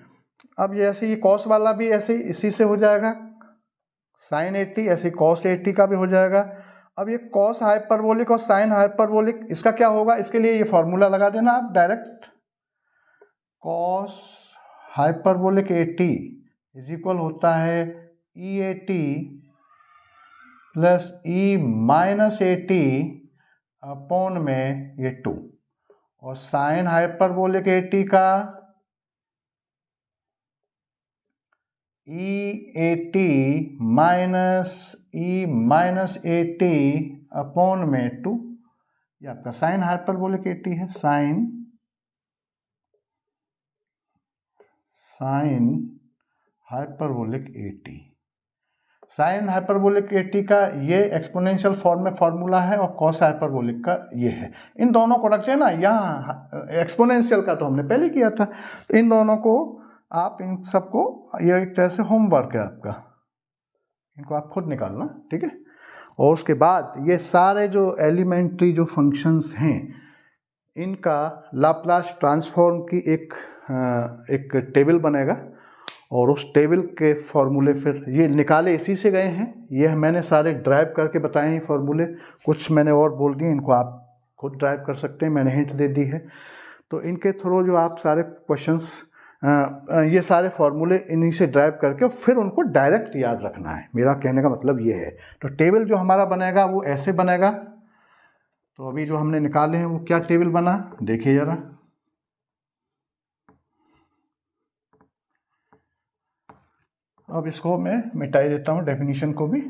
अब ये ऐसे, ये कॉस वाला भी ऐसे ही इसी से हो जाएगा, साइन 80 ऐसे कॉस 80 का भी हो जाएगा। अब ये कॉस हाइपरबोलिक और साइन हाइपरबोलिक, इसका क्या होगा, इसके लिए ये फॉर्मूला लगा देना आप direct, cos hyperbolic 80 is equal होता है E80 plus E minus 80 upon में ये 2, और साइन हाइपरबोलिक 80 का E80 minus E minus 80 upon में 2, ये आपका साइन हाइपरबोलिक 80 है, साइन हाइपरबोलिक 80, साइन हाइपरबोलिक 80 का ये एक्सपोनेंशियल फॉर्म में फॉर्मूला है, और कॉस हाइपरबोलिक का ये है, इन दोनों को रखते हैं ना, यहाँ एक्सपोनेंशियल का तो हमने पहले किया था, तो इन दोनों को आप, इन सबको, ये एक तरह से होमवर्क है आपका, इनको आप खुद निकालना, ठीक है। और उसके बाद ये सारे जो एलिमेंट्री जो फंक्शंस हैं इनका लाप्लास ट्रांसफॉर्म की एक टेबल बनेगा, और उस टेबल के फॉर्मूले फिर ये निकाले इसी से गए हैं, ये मैंने सारे ड्राइव करके बताए हैं फॉर्मूले, कुछ मैंने और बोल दिए, इनको आप खुद ड्राइव कर सकते हैं, मैंने हिंट दे दी है। तो इनके थ्रू जो आप सारे क्वेश्चंस, ये सारे फॉर्मूले इन्हीं से ड्राइव करके फिर उनको डायरेक्ट याद रखना है, मेरा कहने का मतलब ये है। तो टेबल जो हमारा बनेगा वो ऐसे बनेगा, तो अभी जो हमने निकाले हैं वो क्या टेबल बना, देखिए ज़रा, अब इसको मैं मिटाई देता हूँ डेफिनेशन को भी,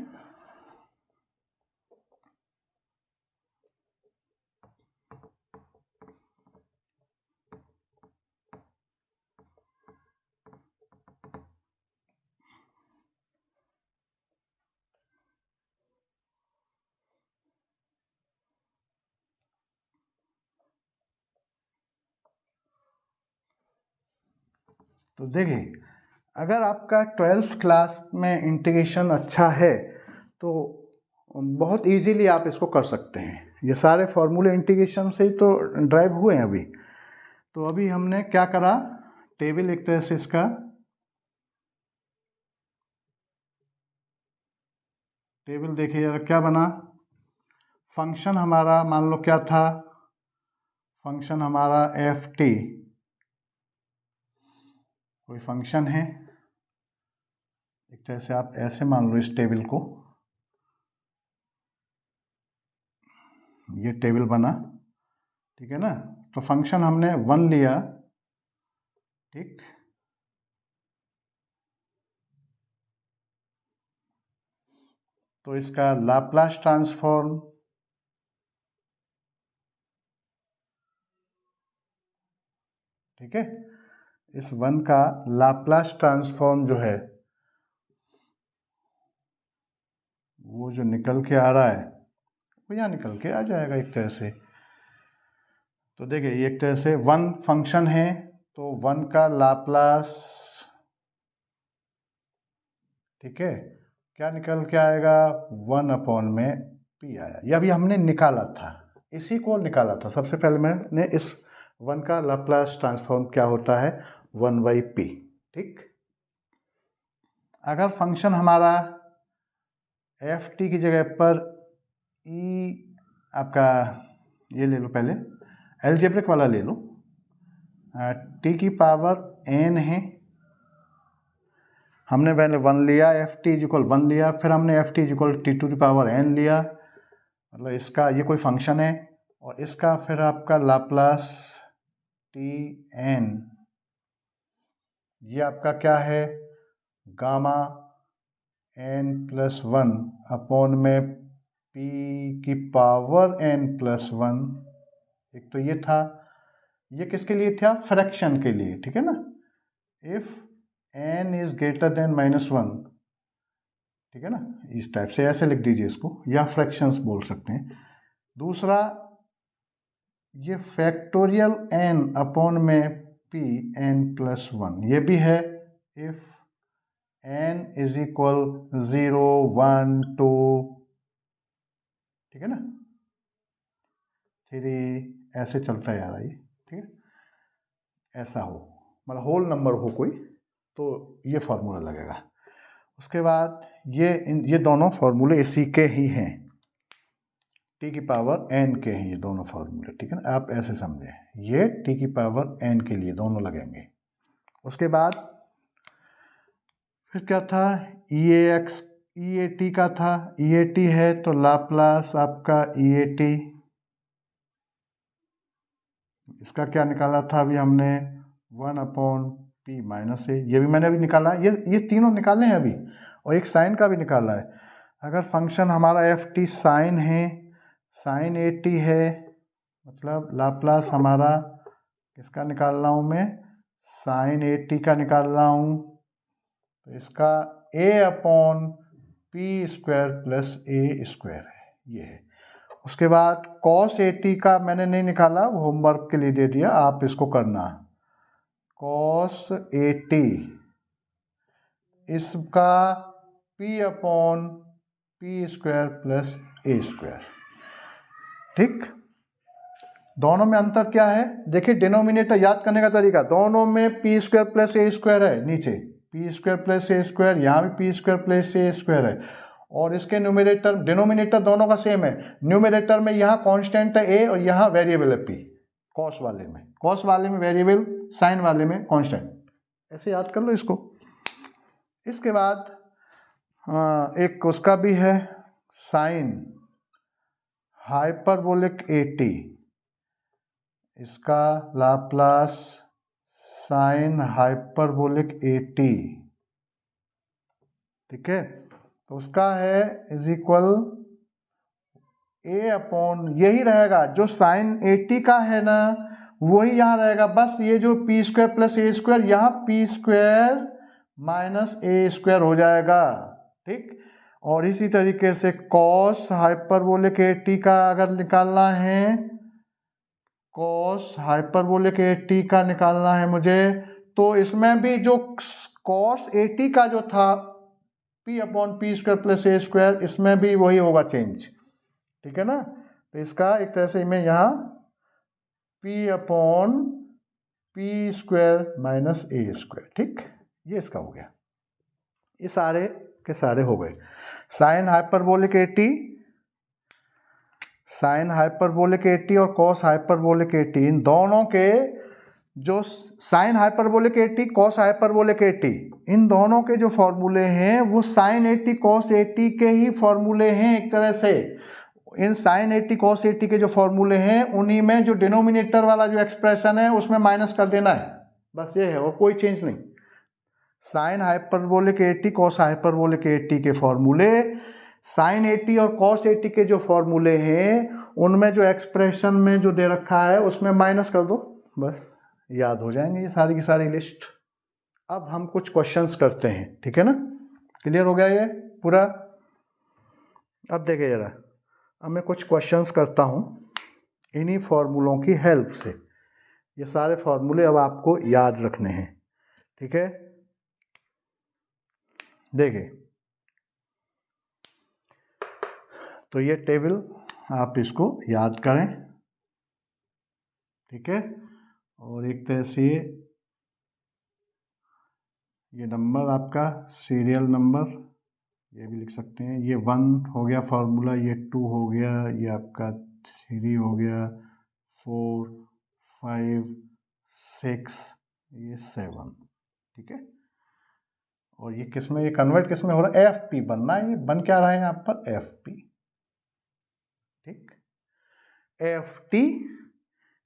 तो देखिए अगर आपका 12th क्लास में इंटीग्रेशन अच्छा है तो बहुत इजीली आप इसको कर सकते हैं, ये सारे फॉर्मूले इंटीग्रेशन से ही तो ड्राइव हुए हैं अभी। तो अभी हमने क्या करा, टेबल एक तरह से इसका टेबल देखिए जरा क्या बना। फंक्शन हमारा मान लो क्या था, फंक्शन हमारा एफ टी कोई फंक्शन है, एक तरह से आप ऐसे मान लो इस टेबल को, ये टेबल बना, ठीक है ना। तो फंक्शन हमने 1 लिया, ठीक, तो इसका लाप्लास ट्रांसफॉर्म, ठीक है, इस 1 का लाप्लास ट्रांसफॉर्म जो है वो जो निकल के आ रहा है वो यहाँ निकल के आ जाएगा एक तरह से। तो देखिए ये एक तरह से 1 फंक्शन है, तो 1 का लाप्लास, ठीक है, क्या निकल के आएगा, 1 में पी आया। यह भी हमने निकाला था, इसी को निकाला था सबसे पहले मैंने, इस 1 का लाप्लास ट्रांसफॉर्म क्या होता है, 1/p, ठीक। अगर फंक्शन हमारा एफ टी की जगह पर ई आपका ये ले लो, पहले एलजेब्रिक वाला ले लो, टी की पावर n है, हमने पहले 1 लिया, एफ टी इक्वल 1 लिया, फिर हमने f t equal t to the power n लिया, मतलब इसका ये कोई फंक्शन है, और इसका फिर आपका लाप्लास टी एन, ये आपका क्या है, गामा n+1 में p की पावर n+1, एक तो ये था, ये किसके लिए था, फ्रैक्शन के लिए, ठीक है ना, if n is greater than -1, ठीक है ना, इस टाइप से ऐसे लिख दीजिए इसको, या फ्रैक्शंस बोल सकते हैं। दूसरा ये फैक्टोरियल n में p n+1, ये भी है इफ n इज इक्वल 0 1 2, ठीक है ना, 3 ऐसे चलता है यार ये, ठीक है, ऐसा हो, मतलब होल नंबर हो कोई, तो ये फॉर्मूला लगेगा। उसके बाद ये दोनों फॉर्मूले इसी के ही हैं, टी की पावर n के हैं ये दोनों फॉर्मूले, ठीक है ना, आप ऐसे समझें, ये टी की पावर n के लिए दोनों लगेंगे। उसके बाद फिर क्या था, ई ए टी का था, ई ए टी है तो लाप्लास आपका ई ए टी, इसका क्या निकाला था अभी हमने, 1/p-a, ये भी मैंने अभी निकाला, ये तीनों निकाले हैं अभी, और एक साइन का भी निकाला है। अगर फंक्शन हमारा एफ टी साइन है, साइन ए टी है, मतलब लाप्लास हमारा किसका निकाल रहा हूँ मैं, साइन ए टी का निकाल रहा हूँ, तो इसका a/p² + a² है, ये है। उसके बाद cos ए टी का मैंने नहीं निकाला, होमवर्क के लिए दे दिया, आप इसको करना, cos ए टी इसका p/p² + a², ठीक। दोनों में अंतर क्या है, देखिए डिनोमिनेटर याद करने का तरीका, दोनों में p² + a² है, नीचे p² + a², यहाँ भी p² + a² है, और इसके न्यूमरेटर डिनोमिनेटर दोनों का सेम है, न्यूमरेटर में यहाँ कांस्टेंट है a और यहाँ वेरिएबल है p, कॉस वाले में वेरिएबल, साइन वाले में कांस्टेंट, ऐसे याद कर लो इसको। इसके बाद एक उसका भी है, साइन हाइपरबोलिक ए टी, इसका Laplace sine hyperbolic A T, ठीक है, तो उसका है इज इक्वल यही रहेगा जो साइन ए टी का है ना, वही यहाँ रहेगा, बस ये जो p² + a² यहाँ p² - a² हो जाएगा, ठीक। और इसी तरीके से कॉस हाइपरबोलिक ए टी का अगर निकालना है, कॉस हाइपरबोलिक ए टी का निकालना है मुझे, तो इसमें भी जो कॉस ए टी का जो था p/p² + a², इसमें भी वही होगा चेंज, ठीक है ना, तो इसका एक तरह से मैं यहाँ p/p² माइनस a², ठीक, ये इसका हो गया। ये सारे के सारे हो गए। साइन हाइपरबोलिक 80, साइन हाइपरबोलिक 80 और कॉस हाइपरबोलिक 80, इन दोनों के जो साइन हाइपरबोलिक 80 कॉस हाइपरबोलिक 80, इन दोनों के जो फॉर्मूले हैं वो साइन 80 कॉस 80 के ही फॉर्मूले हैं एक तरह से। इन साइन 80 कॉस 80 के जो फॉर्मूले हैं उन्हीं में जो डिनोमिनेटर वाला जो एक्सप्रेशन है उसमें माइनस कर देना है, बस ये है और कोई चेंज नहीं। साइन हाइपरबोलिक 80 कॉस हाइपरबोलिक 80 के फॉर्मूले, साइन 80 और कॉस 80 के जो फॉर्मूले हैं उनमें जो एक्सप्रेशन में जो दे रखा है उसमें माइनस कर दो, बस याद हो जाएंगे ये सारी की सारी लिस्ट। अब हम कुछ क्वेश्चंस करते हैं, ठीक है ना, क्लियर हो गया ये पूरा। अब देखिए जरा, अब मैं कुछ क्वेश्चंस करता हूँ इन्हीं फॉर्मूलों की हेल्प से। ये सारे फॉर्मूले अब आपको याद रखने हैं, ठीक है। देखिए, तो ये टेबल आप इसको याद करें, ठीक है, और एक तरह से ये नंबर आपका सीरियल नंबर ये भी लिख सकते हैं। ये 1 हो गया फार्मूला, ये 2 हो गया, ये आपका 3 हो गया, 4, 5, 6, ये 7, ठीक है। और ये किस में, ये कन्वर्ट किस में हो रहा है, FP बनना है। ये बन क्या रहा है यहाँ पर, FP, ठीक। FT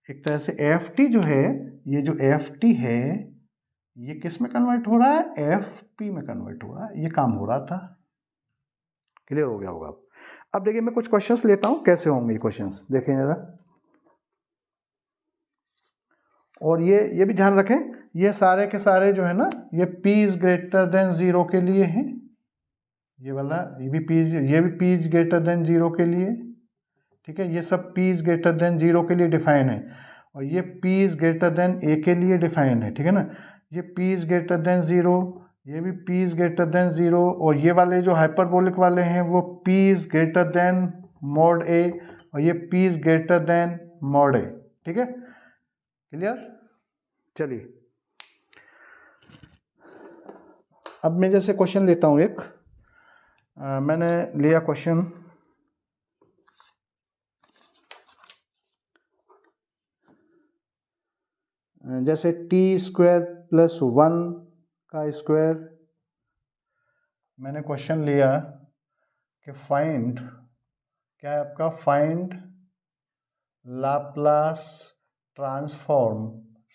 एक तरह से FT जो है, ये जो FT है ये किस में कन्वर्ट हो रहा है, FP में कन्वर्ट हो रहा है। ये काम हो रहा था, क्लियर हो गया होगा। अब देखिए मैं कुछ क्वेश्चंस लेता हूं, कैसे होंगे ये क्वेश्चंस, देखें जरा। और ये भी ध्यान रखें, ये सारे के सारे जो है ना, ये P इज ग्रेटर देन 0 के लिए है। ये वाला ये भी P इज ग्रेटर देन 0 के लिए, ठीक है। ये सब P इज ग्रेटर देन 0 के लिए डिफाइन है। और ये P is greater than A के लिए डिफाइन है, ठीक है ना। ये P इज ग्रेटर देन 0, ये भी P इज ग्रेटर देन 0, और ये वाले जो हाइपरबोलिक वाले हैं वो P is greater than mod A, और ये P is greater than mod A, ठीक है, क्लियर। चलिए अब मैं जैसे क्वेश्चन लेता हूँ एक, मैंने लिया क्वेश्चन, जैसे t² + 1 का स्क्वायर। मैंने क्वेश्चन लिया कि फाइंड, क्या है आपका, फाइंड लाप्लास ट्रांसफॉर्म,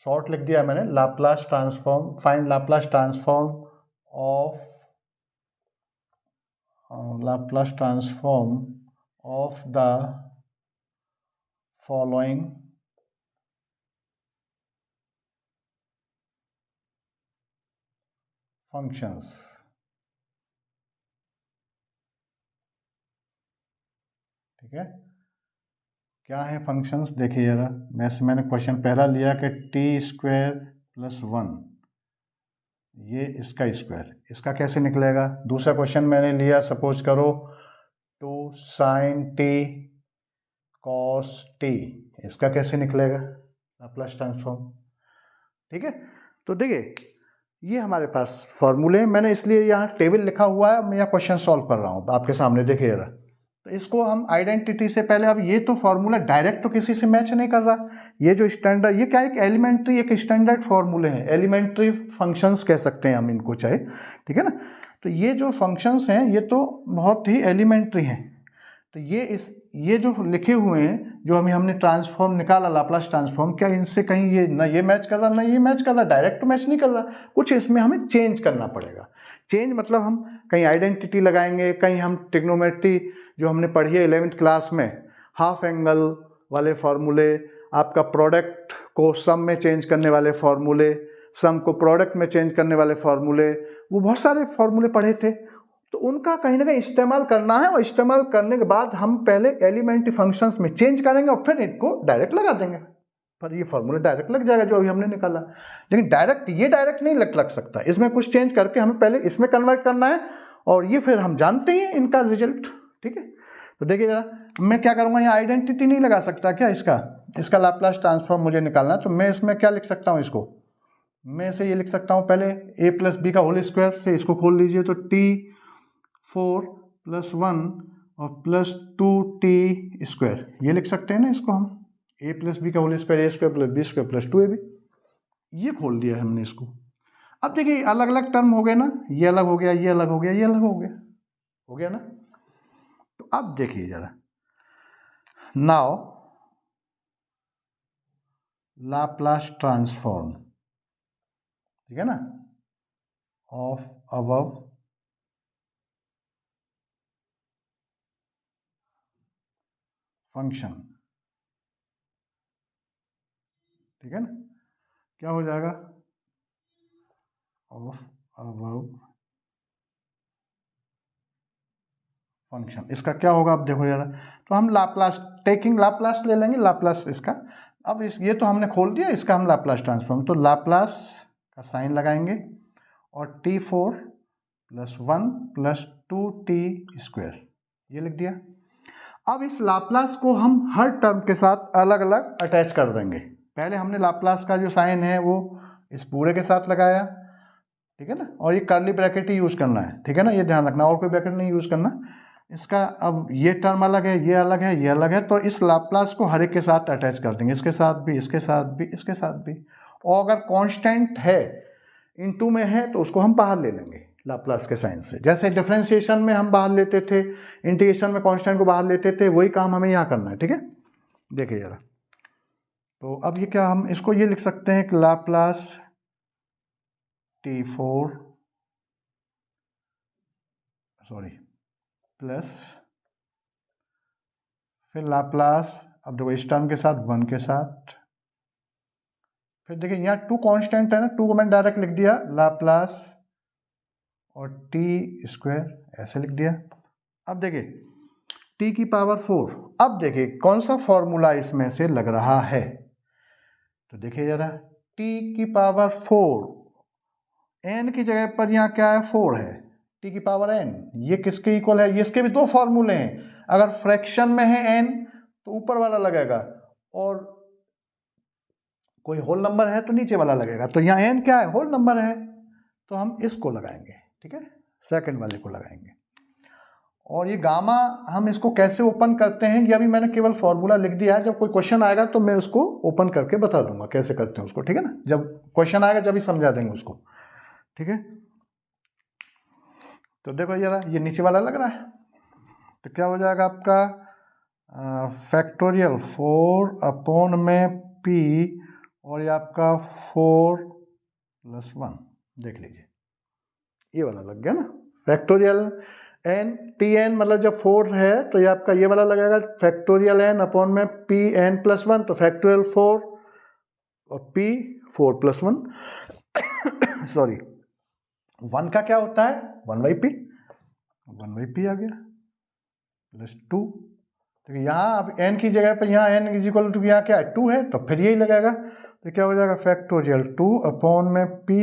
शॉर्ट लिख दिया मैंने, Laplace transform, find Laplace transform of the following functions, ठीक है। क्या है फंक्शंस, देखिए जरा। मैंने क्वेश्चन पहला लिया कि t² + 1, ये इसका स्क्वायर, इसका कैसे निकलेगा। दूसरा क्वेश्चन मैंने लिया, सपोज करो 2 sin t cos t, इसका कैसे निकलेगा लाप्लास ट्रांसफॉर्म, ठीक है। तो देखिए ये हमारे पास फॉर्मूले हैं, मैंने इसलिए यहाँ टेबल लिखा हुआ है, मैं यहाँ क्वेश्चन सॉल्व कर रहा हूँ आपके सामने, देखिए जरा। तो इसको हम आइडेंटिटी से पहले, अब ये तो फॉर्मूला डायरेक्ट तो किसी से मैच नहीं कर रहा, ये जो स्टैंडर्ड, ये क्या है, एलिमेंट्री, एक स्टैंडर्ड फॉर्मूले हैं, एलिमेंट्री फंक्शंस कह सकते हैं हम इनको चाहे, ठीक है ना। तो ये जो फंक्शंस हैं ये तो बहुत ही एलिमेंट्री हैं। तो ये जो लिखे हुए हैं, जो हमने ट्रांसफॉर्म निकाला, लाप्लास ट्रांसफॉर्म, क्या इनसे कहीं ये ना ये मैच कर रहा ना ये मैच कर रहा, डायरेक्ट तो मैच नहीं कर रहा, कुछ इसमें हमें चेंज करना पड़ेगा। चेंज मतलब हम कहीं आइडेंटिटी लगाएंगे, कहीं हम ट्रिग्नोमेट्री जो हमने पढ़ी है 11th क्लास में, हाफ एंगल वाले फॉर्मूले, आपका प्रोडक्ट को सम में चेंज करने वाले फॉर्मूले, सम को प्रोडक्ट में चेंज करने वाले फॉर्मूले, वो बहुत सारे फॉर्मूले पढ़े थे। तो उनका कहीं ना कहीं इस्तेमाल करना है, और इस्तेमाल करने के बाद हम पहले एलिमेंट्री फंक्शंस में चेंज करेंगे और फिर इनको डायरेक्ट लगा देंगे। पर ये फॉर्मूला डायरेक्ट लग जाएगा जो अभी हमने निकाला, लेकिन डायरेक्ट नहीं लग सकता, इसमें कुछ चेंज करके हमें पहले इसमें कन्वर्ट करना है, और ये फिर हम जानते हैं इनका रिजल्ट, ठीक है। तो देखिए जरा, मैं क्या करूँगा, यहाँ आइडेंटिटी नहीं लगा सकता क्या, इसका लाप्लास ट्रांसफॉर्म मुझे निकालना है। तो मैं इसमें क्या लिख सकता हूँ, इसको मैं इसे ये लिख सकता हूँ, पहले a प्लस बी का होल स्क्वायर से इसको खोल लीजिए, तो t4 + 1 और प्लस 2t स्क्वायर, ये लिख सकते हैं ना इसको हम, a प्लस बी का whole square, a square plus b square plus 2ab, ये खोल दिया हमने इसको। अब देखिए अलग अलग टर्म हो गए ना, ये अलग हो गया, ये अलग हो गया, ये अलग हो गया ना। तो अब देखिए जरा, नाउ लाप्लास ट्रांसफॉर्म, ठीक है ना, ऑफ अबव फंक्शन, ठीक है ना, क्या हो जाएगा, ऑफ अबव फंक्शन, इसका क्या होगा, अब देखो जरा, तो हम लाप्लास टेकिंग लाप्लास ले लेंगे, लाप्लास इसका, अब ये तो हमने खोल दिया, इसका हम लाप्लास ट्रांसफॉर्म, तो लाप्लास का साइन लगाएंगे और t4 + 1 + 2t², ये लिख दिया। अब इस लाप्लास को हम हर टर्म के साथ अलग अलग अटैच कर देंगे। पहले हमने लाप्लास का जो साइन है वो इस पूरे के साथ लगाया, ठीक है ना, और ये कर्ली ब्रैकेट ही यूज़ करना है, ठीक है ना, ये ध्यान रखना, और कोई ब्रैकेट नहीं यूज़ करना इसका। अब ये टर्म अलग है, ये अलग है, ये अलग है, तो इस लाप्लास को हर एक के साथ अटैच कर देंगे, इसके साथ भी, इसके साथ भी, इसके साथ भी, और अगर कांस्टेंट है इनटू में है तो उसको हम बाहर ले लेंगे लाप्लास के साइन से, जैसे डिफरेंशिएशन में हम बाहर लेते थे, इंटीग्रेशन में कांस्टेंट को बाहर लेते थे, वही काम हमें यहाँ करना है, ठीक है। देखिए जरा, तो अब ये क्या, हम इसको ये लिख सकते हैं कि लाप्लास t4 प्लस फिर लाप्लास, अब देखो इस टर्म के साथ 1 के साथ, फिर देखिए यहाँ 2 कांस्टेंट है ना, 2 को मैंने डायरेक्ट लिख दिया लाप्लास और t², ऐसे लिख दिया। अब देखिए t की पावर 4, अब देखिए कौन सा फॉर्मूला इसमें से लग रहा है, तो देखिए जरा, t की पावर 4, n की जगह पर यहाँ क्या है, 4 है, t की पावर n, ये किसके इक्वल है, ये इसके भी 2 फॉर्मूले हैं, अगर फ्रैक्शन में है n तो ऊपर वाला लगेगा, और कोई होल नंबर है तो नीचे वाला लगेगा, तो यहाँ n क्या है, होल नंबर है, तो हम इसको लगाएंगे, ठीक है, सेकंड वाले को लगाएंगे। और ये गामा हम इसको कैसे ओपन करते हैं, ये अभी मैंने केवल फॉर्मूला लिख दिया है, जब कोई क्वेश्चन आएगा तो मैं उसको ओपन करके बता दूंगा कैसे करते हैं उसको, ठीक है ना, जब क्वेश्चन आएगा जब ही समझा देंगे उसको, ठीक है। तो देखो जरा, ये नीचे वाला लग रहा है, तो क्या हो जाएगा आपका, फैक्टोरियल 4 में p, और ये आपका 4 + 1, देख लीजिए ये वाला लग गया ना, फैक्टोरियल n, tn मतलब जब 4 है तो ये आपका ये वाला लगेगा, फैक्टोरियल n अपॉन में pn + 1, तो फैक्टोरियल 4 और p 4 + 1 सॉरी 1 का क्या होता है, 1/p, 1/p आ गया +2, तो यहाँ अब n की जगह पर यहाँ n = यहाँ क्या है, 2 है, तो फिर यही लगेगा, तो क्या हो जाएगा, फैक्टोरियल 2 अपॉन में p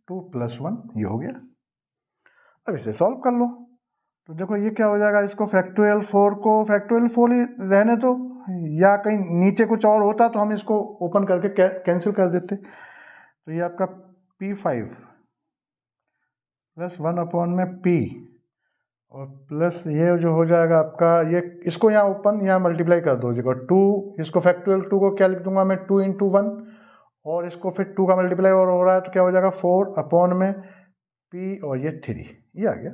2 + 1, ये हो गया। अब इसे सॉल्व कर लो, तो देखो ये क्या हो जाएगा, इसको फैक्टोरियल 4 को फैक्टोरियल 4 ही रहने दो, या कहीं नीचे कुछ और होता तो हम इसको ओपन करके कैंसिल कर देते, तो ये आपका p5 + 1 अपॉन में p, और प्लस ये जो हो जाएगा आपका, ये इसको यहाँ ओपन यहाँ मल्टीप्लाई कर दो, देखो 2, इसको फैक्टोरियल 2 को क्या लिख दूंगा मैं, 2 × 1, और इसको फिर 2 का मल्टीप्लाई और हो रहा है, तो क्या हो जाएगा 4 अपॉन में p, और ये 3, ये आ गया।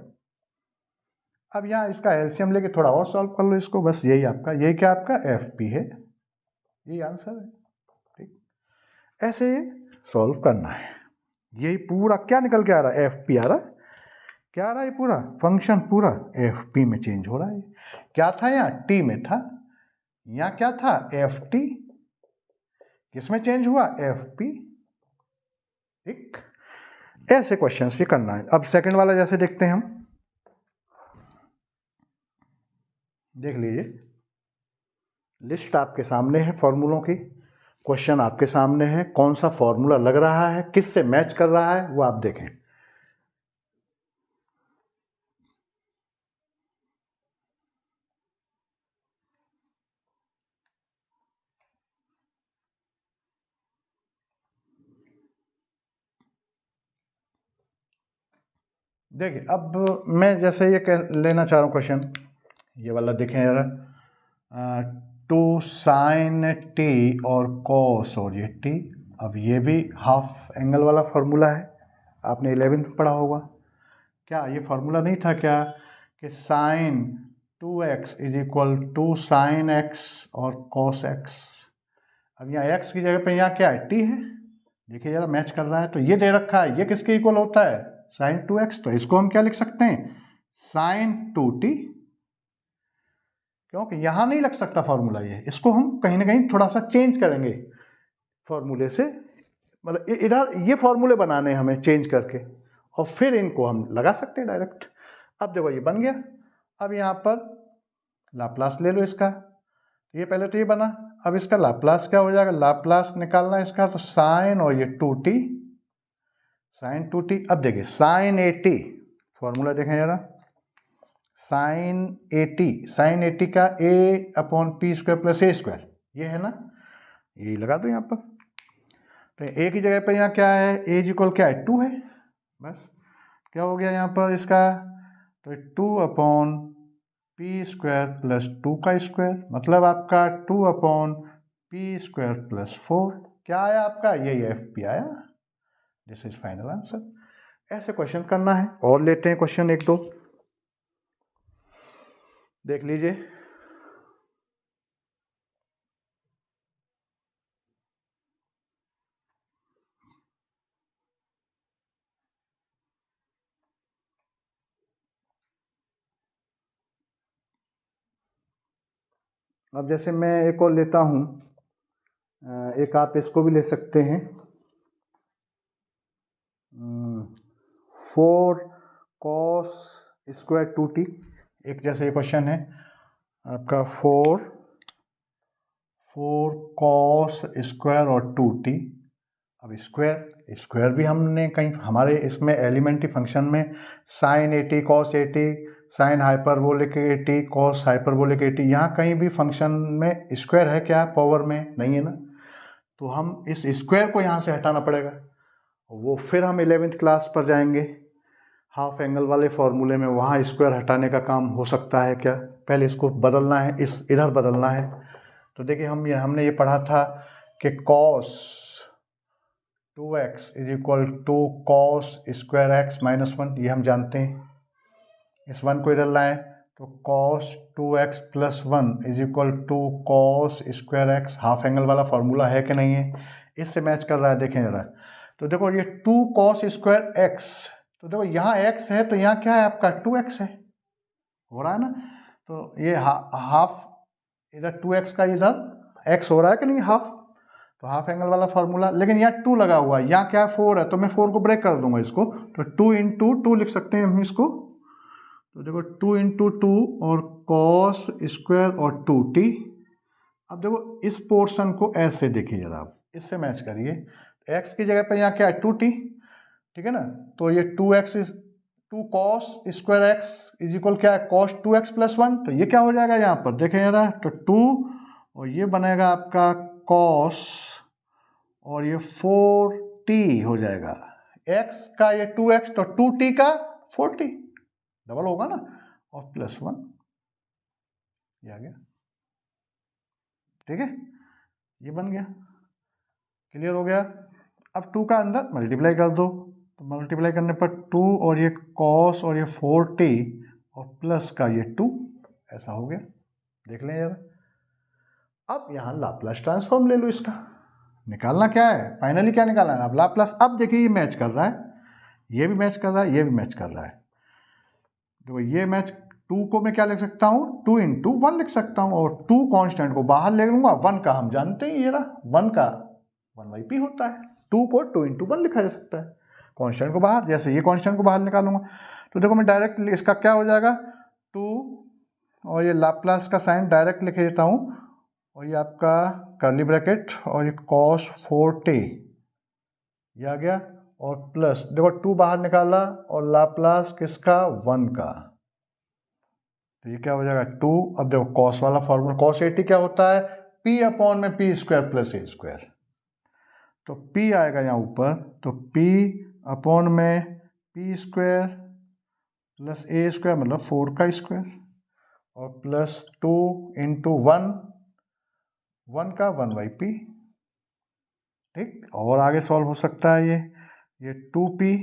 अब यहाँ इसका एलसीएम लेके थोड़ा और सॉल्व कर लो इसको, बस यही आपका, यही क्या आपका FP है, यही आंसर है, ठीक, ऐसे सॉल्व करना है। यही पूरा क्या निकल के आ रहा है, FP आ रहा है, क्या आ रहा है, ये पूरा फंक्शन पूरा FP में चेंज हो रहा है। क्या था यहाँ, T में था, यहाँ क्या था, FT, किसमें चेंज हुआ, FP, ठीक, ऐसे क्वेश्चन से करना है। अब सेकंड वाला जैसे देखते हैं हम, देख लीजिए, लिस्ट आपके सामने है फॉर्मूलों की, क्वेश्चन आपके सामने है, कौन सा फॉर्मूला लग रहा है, किससे मैच कर रहा है वो आप देखें। देखिए अब मैं जैसे ये लेना चाह रहा हूँ क्वेश्चन, ये वाला देखें जरा, 2 sin t और cos और ये t। अब ये भी हाफ एंगल वाला फार्मूला है, आपने 11th में पढ़ा होगा। क्या ये फार्मूला नहीं था क्या कि sin 2x is equal to sin x और cos x। अब यहाँ x की जगह पे यहाँ क्या है, t है। देखिए जरा मैच कर रहा है, तो ये दे रखा है, ये किसके इक्वल होता है, sin 2x। तो इसको हम क्या लिख सकते हैं, sin 2t, क्योंकि यहाँ नहीं लग सकता फार्मूला ये, इसको हम कहीं ना कहीं थोड़ा सा चेंज करेंगे फार्मूले से, मतलब इधर ये फार्मूले बनाने हैं हमें चेंज करके, और फिर इनको हम लगा सकते हैं डायरेक्ट। अब देखो ये बन गया। अब यहाँ पर लाप्लास ले लो इसका, ये पहले तो ये बना, अब इसका लाप्लास क्या हो जाएगा, लाप्लास निकालना इसका, तो साइन और ये 2t, साइन 2t। अब देखिए साइन 80, फॉर्मूला देखें जरा, साइन 80, साइन 80 का a/p² प्लस a², ये है ना, ये लगा दो यहाँ पर। तो a की जगह पर यहाँ क्या है, a इक्वल क्या है, 2 है, बस क्या हो गया यहाँ पर इसका, तो 2/p² प्लस 2 का स्क्वायर, मतलब आपका 2/p² प्लस 4, क्या आया आपका, यही FP आया। This is final answer. ऐसे क्वेश्चन करना है, और लेते हैं क्वेश्चन एक दो, देख लीजिए। अब जैसे मैं एक और लेता हूँ, एक आप इसको भी ले सकते हैं, 4 cos² 2t। एक जैसे ये क्वेश्चन है आपका 4 cos² और 2t। अब स्क्वायर भी हमने कहीं हमारे इसमें एलिमेंट्री फंक्शन में sin 80 cos 80 sin hyperbolic 80 cos hyperbolic 80, यहाँ कहीं भी फंक्शन में स्क्वायर है क्या, पावर में नहीं है ना, तो हम इस स्क्वायर को यहाँ से हटाना पड़ेगा। वो फिर हम 11th क्लास पर जाएंगे, हाफ एंगल वाले फॉर्मूले में, वहाँ स्क्वायर हटाने का काम हो सकता है क्या, पहले इसको बदलना है, इस इधर बदलना है। तो देखिए हमने ये पढ़ा था कि cos 2x is equal to cos² x minus 1, ये हम जानते हैं। इस 1 को इधर लाएं तो cos 2x plus 1 is equal to cos² x, half angle वाला फॉर्मूला है कि नहीं है, इससे मैच कर रहा है, देखें जरा। तो देखो ये 2 cos² x, तो देखो यहाँ x है तो यहाँ क्या है आपका 2x है, हो रहा है ना, तो ये हाफ, इधर 2x का इधर x हो रहा है कि नहीं, हाफ, तो हाफ एंगल वाला फॉर्मूला। लेकिन यहाँ 2 लगा हुआ है, यहाँ क्या 4 है, तो मैं 4 को ब्रेक कर दूंगा इसको, तो 2 × 2 लिख सकते हैं हम इसको। तो देखो 2 × 2 और cos² और 2t। अब देखो इस पोर्शन को ऐसे देखिए जरा, आप इससे मैच करिए, x की जगह पर यहाँ क्या है 2t, ठीक है ना, तो ये 2x is 2 cos² x is equal क्या है, cos 2x प्लस 1, तो ये क्या हो जाएगा यहाँ पर देखें जरा, तो 2 और ये बनेगा आपका cos और ये 4t हो जाएगा, x का ये 2x तो 2t का 4t, डबल होगा ना, और प्लस 1, ये आ गया, ठीक है, ये बन गया, क्लियर हो गया। अब 2 का अंदर मल्टीप्लाई कर दो, तो मल्टीप्लाई करने पर 2 और ये cos और ये 4t और प्लस का ये 2, ऐसा हो गया, देख लें यार। अब यहाँ लाप्लास ट्रांसफॉर्म ले लो, इसका निकालना क्या है, फाइनली क्या निकालना है, अब लाप्लास। अब देखिए ये मैच कर रहा है, ये भी मैच कर रहा है, ये भी मैच कर रहा है, तो ये मैच 2 को मैं क्या लिख सकता हूँ, 2 × 1 लिख सकता हूँ, और 2 कांस्टेंट को बाहर ले लूंगा, 1 का हम जानते हैं, ये रहा 1 का 1/p होता है, 2 को 2 × 1 लिखा जा सकता है, कांस्टेंट को बाहर, जैसे ये कांस्टेंट को बाहर निकालूंगा, तो देखो मैं डायरेक्ट इसका क्या हो जाएगा, 2 और ये लाप्लास का साइन डायरेक्ट लिख देता हूँ, और ये आपका कर्ली ब्रैकेट और ये cos 4t, ये आ गया, और प्लस देखो 2 बाहर निकाला और लाप्लास किसका, 1 का, तो ये क्या हो जाएगा 2। अब देखो cos वाला फॉर्मूला, cos 80 क्या होता है, p/p² प्लस a², तो p आएगा यहाँ ऊपर, तो p/p² प्लस ए स्क्वायर मतलब 4 का स्क्वायर और प्लस 2 इंटू 1 का 1/p। ठीक, और आगे सॉल्व हो सकता है ये 2p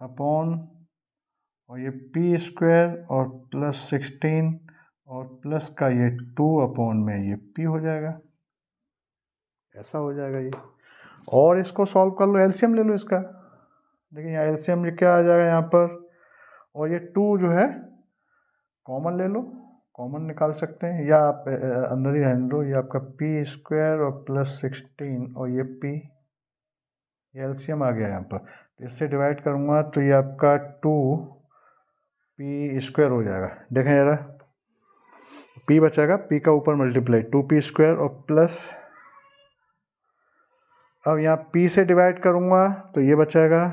अपॉन और ये p स्क्वायर और प्लस 16 और प्लस का ये 2 अपॉन में ये p हो जाएगा, ऐसा हो जाएगा ये। और इसको सॉल्व कर लो, एलसीएम ले लो इसका। देखिए यहाँ एलसीएम क्या आ जाएगा यहाँ पर, और ये 2 जो है कॉमन ले लो, कॉमन निकाल सकते हैं या आप अंदर ही रहने दो। ये आपका p स्क्वायर और प्लस 16 और ये p, ये एलसीएम आ गया यहाँ पर। इससे डिवाइड करूँगा तो ये आपका 2p स्क्वायर हो जाएगा। देखें जरा, p बचेगा, p का ऊपर मल्टीप्लाई 2p स्क्वायर और प्लस, अब यहाँ p से डिवाइड करूँगा तो ये बचेगा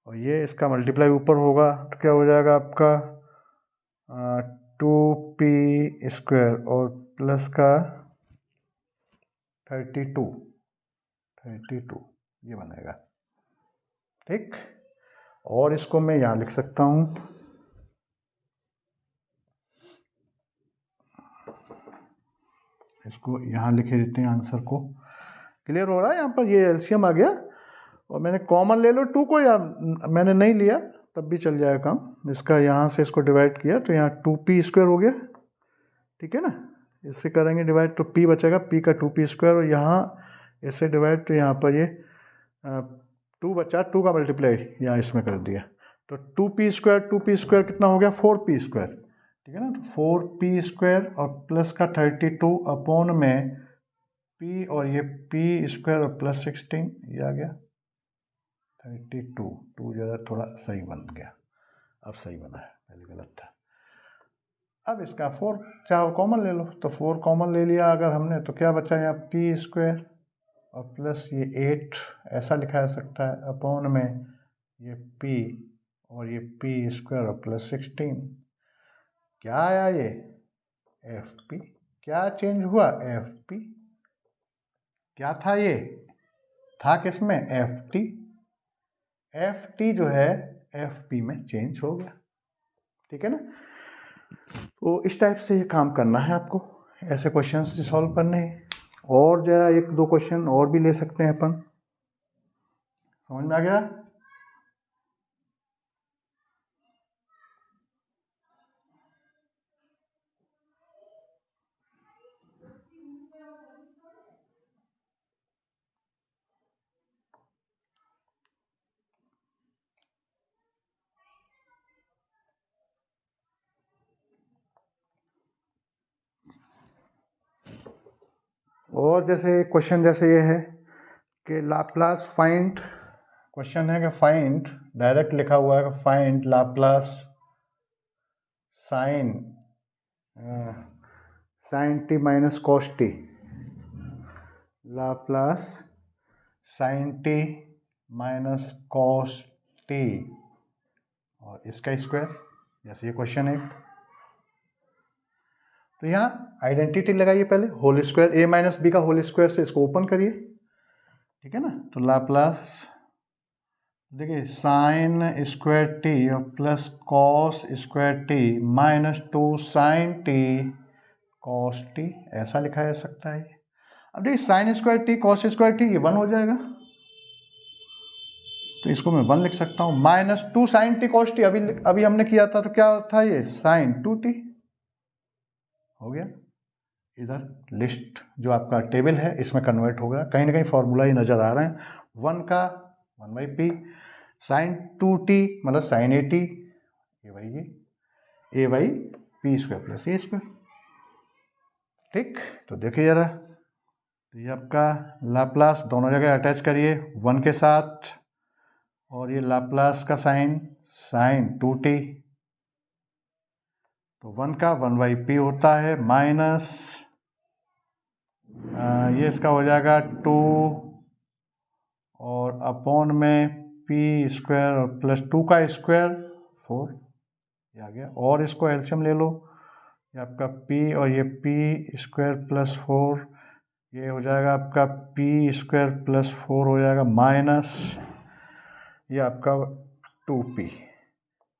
और ये इसका मल्टीप्लाई ऊपर होगा तो क्या हो जाएगा आपका 2p स्क्वायर और प्लस का 32 ये बनेगा। ठीक, और इसको मैं यहाँ लिख सकता हूँ, इसको यहाँ लिखे देते हैं आंसर को। क्लियर हो रहा है यहाँ पर, ये एलसीएम आ गया और मैंने कॉमन ले लो 2 को, या मैंने नहीं लिया तब भी चल जाएगा काम। इसका यहाँ से इसको डिवाइड किया तो यहाँ 2p स्क्वायर हो गया, ठीक है ना। इससे करेंगे डिवाइड तो p बचेगा, p का 2p स्क्वायर, और यहाँ इससे डिवाइड तो यहाँ पर ये 2 बचा, 2 का मल्टीप्लाई यहाँ इसमें कर दिया तो 2p स्क्वायर कितना हो गया 4p स्क्वायर, ठीक है ना। तो 4p स्क्वायर और प्लस का 32 अपॉन में p और ये p स्क्वायर और प्लस 16, ये आ गया 32। 2 ज़्यादा थोड़ा सही बन गया, अब सही बना है, पहले गलत था। अब इसका 4 चाहो कॉमन ले लो, तो 4 कॉमन ले लिया अगर हमने तो क्या बचा यहाँ p स्क्वायर और प्लस ये 8 ऐसा लिखा जा सकता है अपॉन में ये p और ये p स्क्वायर और प्लस 16। क्या आया ये fp, क्या चेंज हुआ fp, क्या था ये, था किसमें ft जो है fp में चेंज हो गया, ठीक है ना। तो इस टाइप से ये काम करना है आपको, ऐसे क्वेश्चन सॉल्व करने हैं। और जरा 1-2 क्वेश्चन और भी ले सकते हैं अपन, समझ में आ गया। और जैसे क्वेश्चन जैसे ये है कि लाप्लास फाइंड, क्वेश्चन है कि फाइंड, डायरेक्ट लिखा हुआ है कि find Laplace sine t minus cos t, Laplace sine t minus cos t और इसका स्क्वायर, जैसे ये क्वेश्चन है। तो यहाँ आइडेंटिटी लगाइए पहले, whole square a minus b का होल स्क्वायर से इसको ओपन करिए, ठीक है ना। तो लाप्लास देखिए साइन स्क्वायर टी और plus cos square t minus 2 sine t cos t, ऐसा लिखा जा सकता है। अब देखिए sine square t cos square t ये 1 हो जाएगा, तो इसको मैं 1 लिख सकता हूँ, minus 2 sine t cos t अभी हमने किया था तो क्या था ये साइन 2t हो गया। इधर लिस्ट जो आपका टेबल है इसमें कन्वर्ट हो गया, कहीं ना कहीं फॉर्मूला ही नज़र आ रहे हैं। 1 का 1/p, साइन 2t मतलब sine 80 a by p square plus a square. ठीक, तो देखिए जरा, तो ये आपका लाप्लास दोनों जगह अटैच करिए 1 के साथ, और ये लाप्लास का साइन 2t, तो 1 का 1/p होता है माइनस ये इसका हो जाएगा 2 और अपॉन में p स्क्वायर और प्लस 2 का स्क्वायर 4, ये आ गया। और इसको एलसीएम ले लो, ये आपका p और ये p स्क्वायर प्लस 4, ये हो जाएगा आपका p स्क्वायर प्लस 4 हो जाएगा माइनस ये आपका 2p,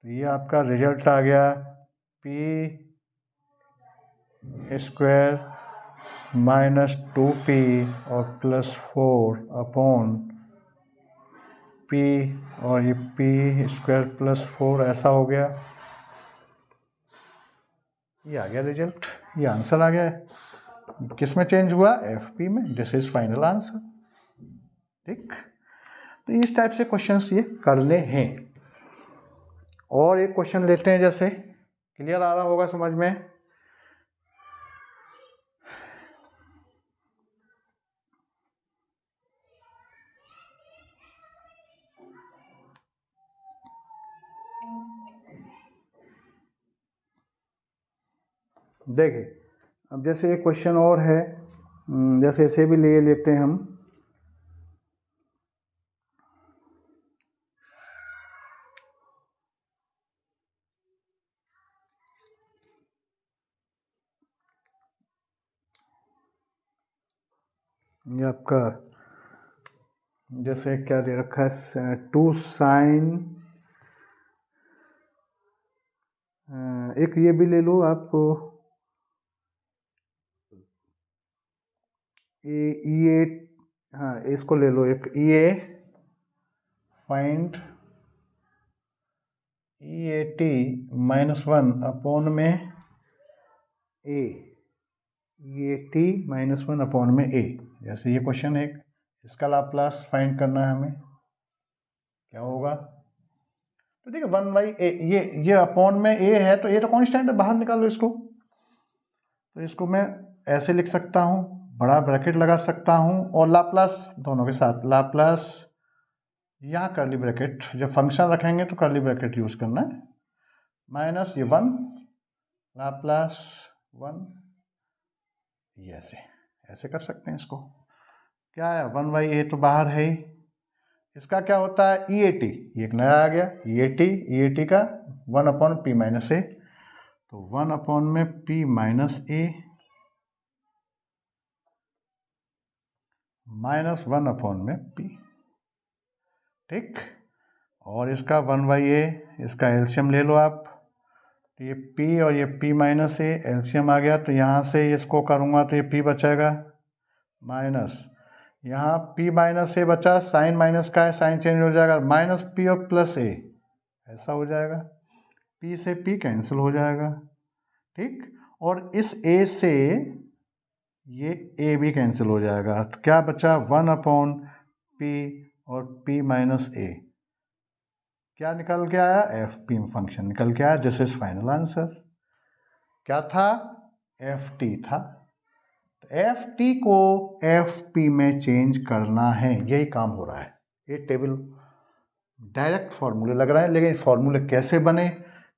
तो ये आपका रिजल्ट आ गया पी स्क्वायर माइनस 2p और प्लस 4 अपॉन p और ये p स्क्वायर प्लस 4 ऐसा हो गया। ये आ गया रिजल्ट, ये आंसर आ गया है। किस में चेंज हुआ? FP में। This is final answer. ठीक, तो इस टाइप से क्वेश्चंस ये करने हैं। और एक क्वेश्चन लेते हैं, जैसे क्लियर आ रहा होगा समझ में। देखिए, अब जैसे एक क्वेश्चन और है, जैसे इसे भी ले लेते हैं हम। ये आपका जैसे क्या दे रखा है, 2 साइन, एक ये भी ले लो आप, ये हाँ इसको ले लो, एक ये फाइंड EAT -1 अपॉन में A, EAT -1 अपॉन में A। जैसे ये क्वेश्चन है, इसका लाप्लास फाइंड करना है हमें, क्या होगा? तो देखिए 1/a, ये अपॉन में A है, तो A तो कांस्टेंट है, बाहर निकालो इसको। तो इसको मैं ऐसे लिख सकता हूँ, बड़ा ब्रैकेट लगा सकता हूँ, और लाप्लास दोनों के साथ, लाप्लास यहाँ कर्ली ब्रैकेट, जब फंक्शन रखेंगे तो कर्ली ब्रैकेट यूज करना है, माइनस ये 1 लाप्लास 1, ये ऐसे कर सकते हैं इसको। क्या है? 1/a तो बाहर है ही। इसका क्या होता है? EAT, ये एक नया आ गया, EAT का 1 अपॉन p माइनस a, तो 1 अपॉन में p minus a minus 1 upon में p। ठीक, और इसका 1/a, इसका एलसीएम ले लो आप। तो ये p और ये p माइनस a, एलसीएम आ गया, तो यहाँ से इसको करूँगा तो ये p बचेगा, माइनस यहाँ p माइनस a बचा, साइन माइनस का है, साइन चेंज हो जाएगा, माइनस p और प्लस a, ऐसा हो जाएगा, p से p कैंसिल हो जाएगा। ठीक, और इस a से ये a भी कैंसिल हो जाएगा, तो क्या बचा? 1 अपॉन p और p माइनस a, क्या निकल के आया? FP फंक्शन निकल के आया। This is final answer. क्या था? FT था। FT को FP में चेंज करना है, यही काम हो रहा है। ये टेबल डायरेक्ट फॉर्मूले लग रहे हैं, लेकिन फॉर्मूले कैसे बने,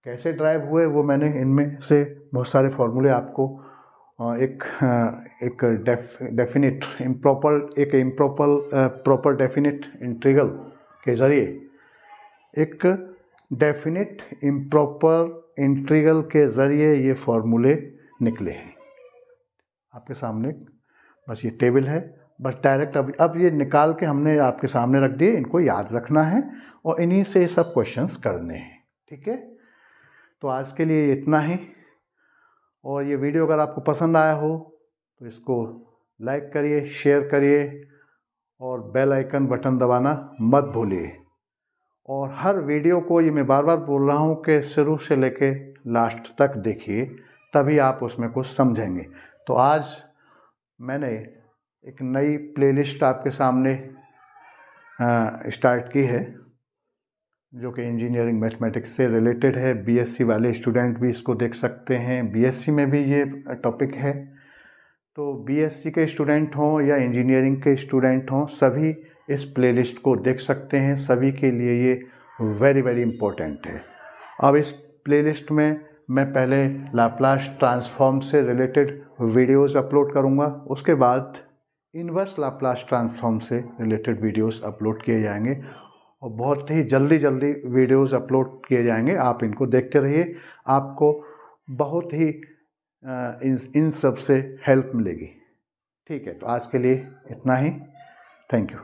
कैसे ड्राइव हुए, वो मैंने इनमें से बहुत सारे फॉर्मूले आपको एक डेफिनिट प्रॉपर डेफिनिट इंटीग्रल के ज़रिए, एक डेफिनिट इम्प्रॉपर इंटीग्रल के ज़रिए ये फॉर्मूले निकले हैं आपके सामने। बस ये टेबल है, बस डायरेक्ट अब ये निकाल के हमने आपके सामने रख दिए, इनको याद रखना है और इन्हीं से सब क्वेश्चंस करने हैं। ठीक है, तो आज के लिए इतना ही। और ये वीडियो अगर आपको पसंद आया हो तो इसको लाइक करिए, शेयर करिए और बेल आइकन बटन दबाना मत भूलिए। और हर वीडियो को, ये मैं बार बार बोल रहा हूँ कि शुरू से लेके लास्ट तक देखिए, तभी आप उसमें कुछ समझेंगे। तो आज मैंने एक नई प्लेलिस्ट आपके सामने स्टार्ट की है, जो कि इंजीनियरिंग मैथमेटिक्स से रिलेटेड है। बीएससी वाले स्टूडेंट भी इसको देख सकते हैं, बीएससी में भी ये टॉपिक है। तो बीएससी के स्टूडेंट हों या इंजीनियरिंग के स्टूडेंट हों, सभी इस प्लेलिस्ट को देख सकते हैं, सभी के लिए ये वेरी वेरी इम्पोर्टेंट है। अब इस प्लेलिस्ट में मैं पहले लाप्लास ट्रांसफॉर्म से रिलेटेड वीडियोस अपलोड करूँगा, उसके बाद इन्वर्स लाप्लास ट्रांसफॉर्म से रिलेटेड वीडियोस अपलोड किए जाएंगे और बहुत ही जल्दी वीडियोस अपलोड किए जाएंगे। आप इनको देखते रहिए, आपको बहुत ही इन सब से हेल्प मिलेगी। ठीक है, तो आज के लिए इतना ही। Thank you.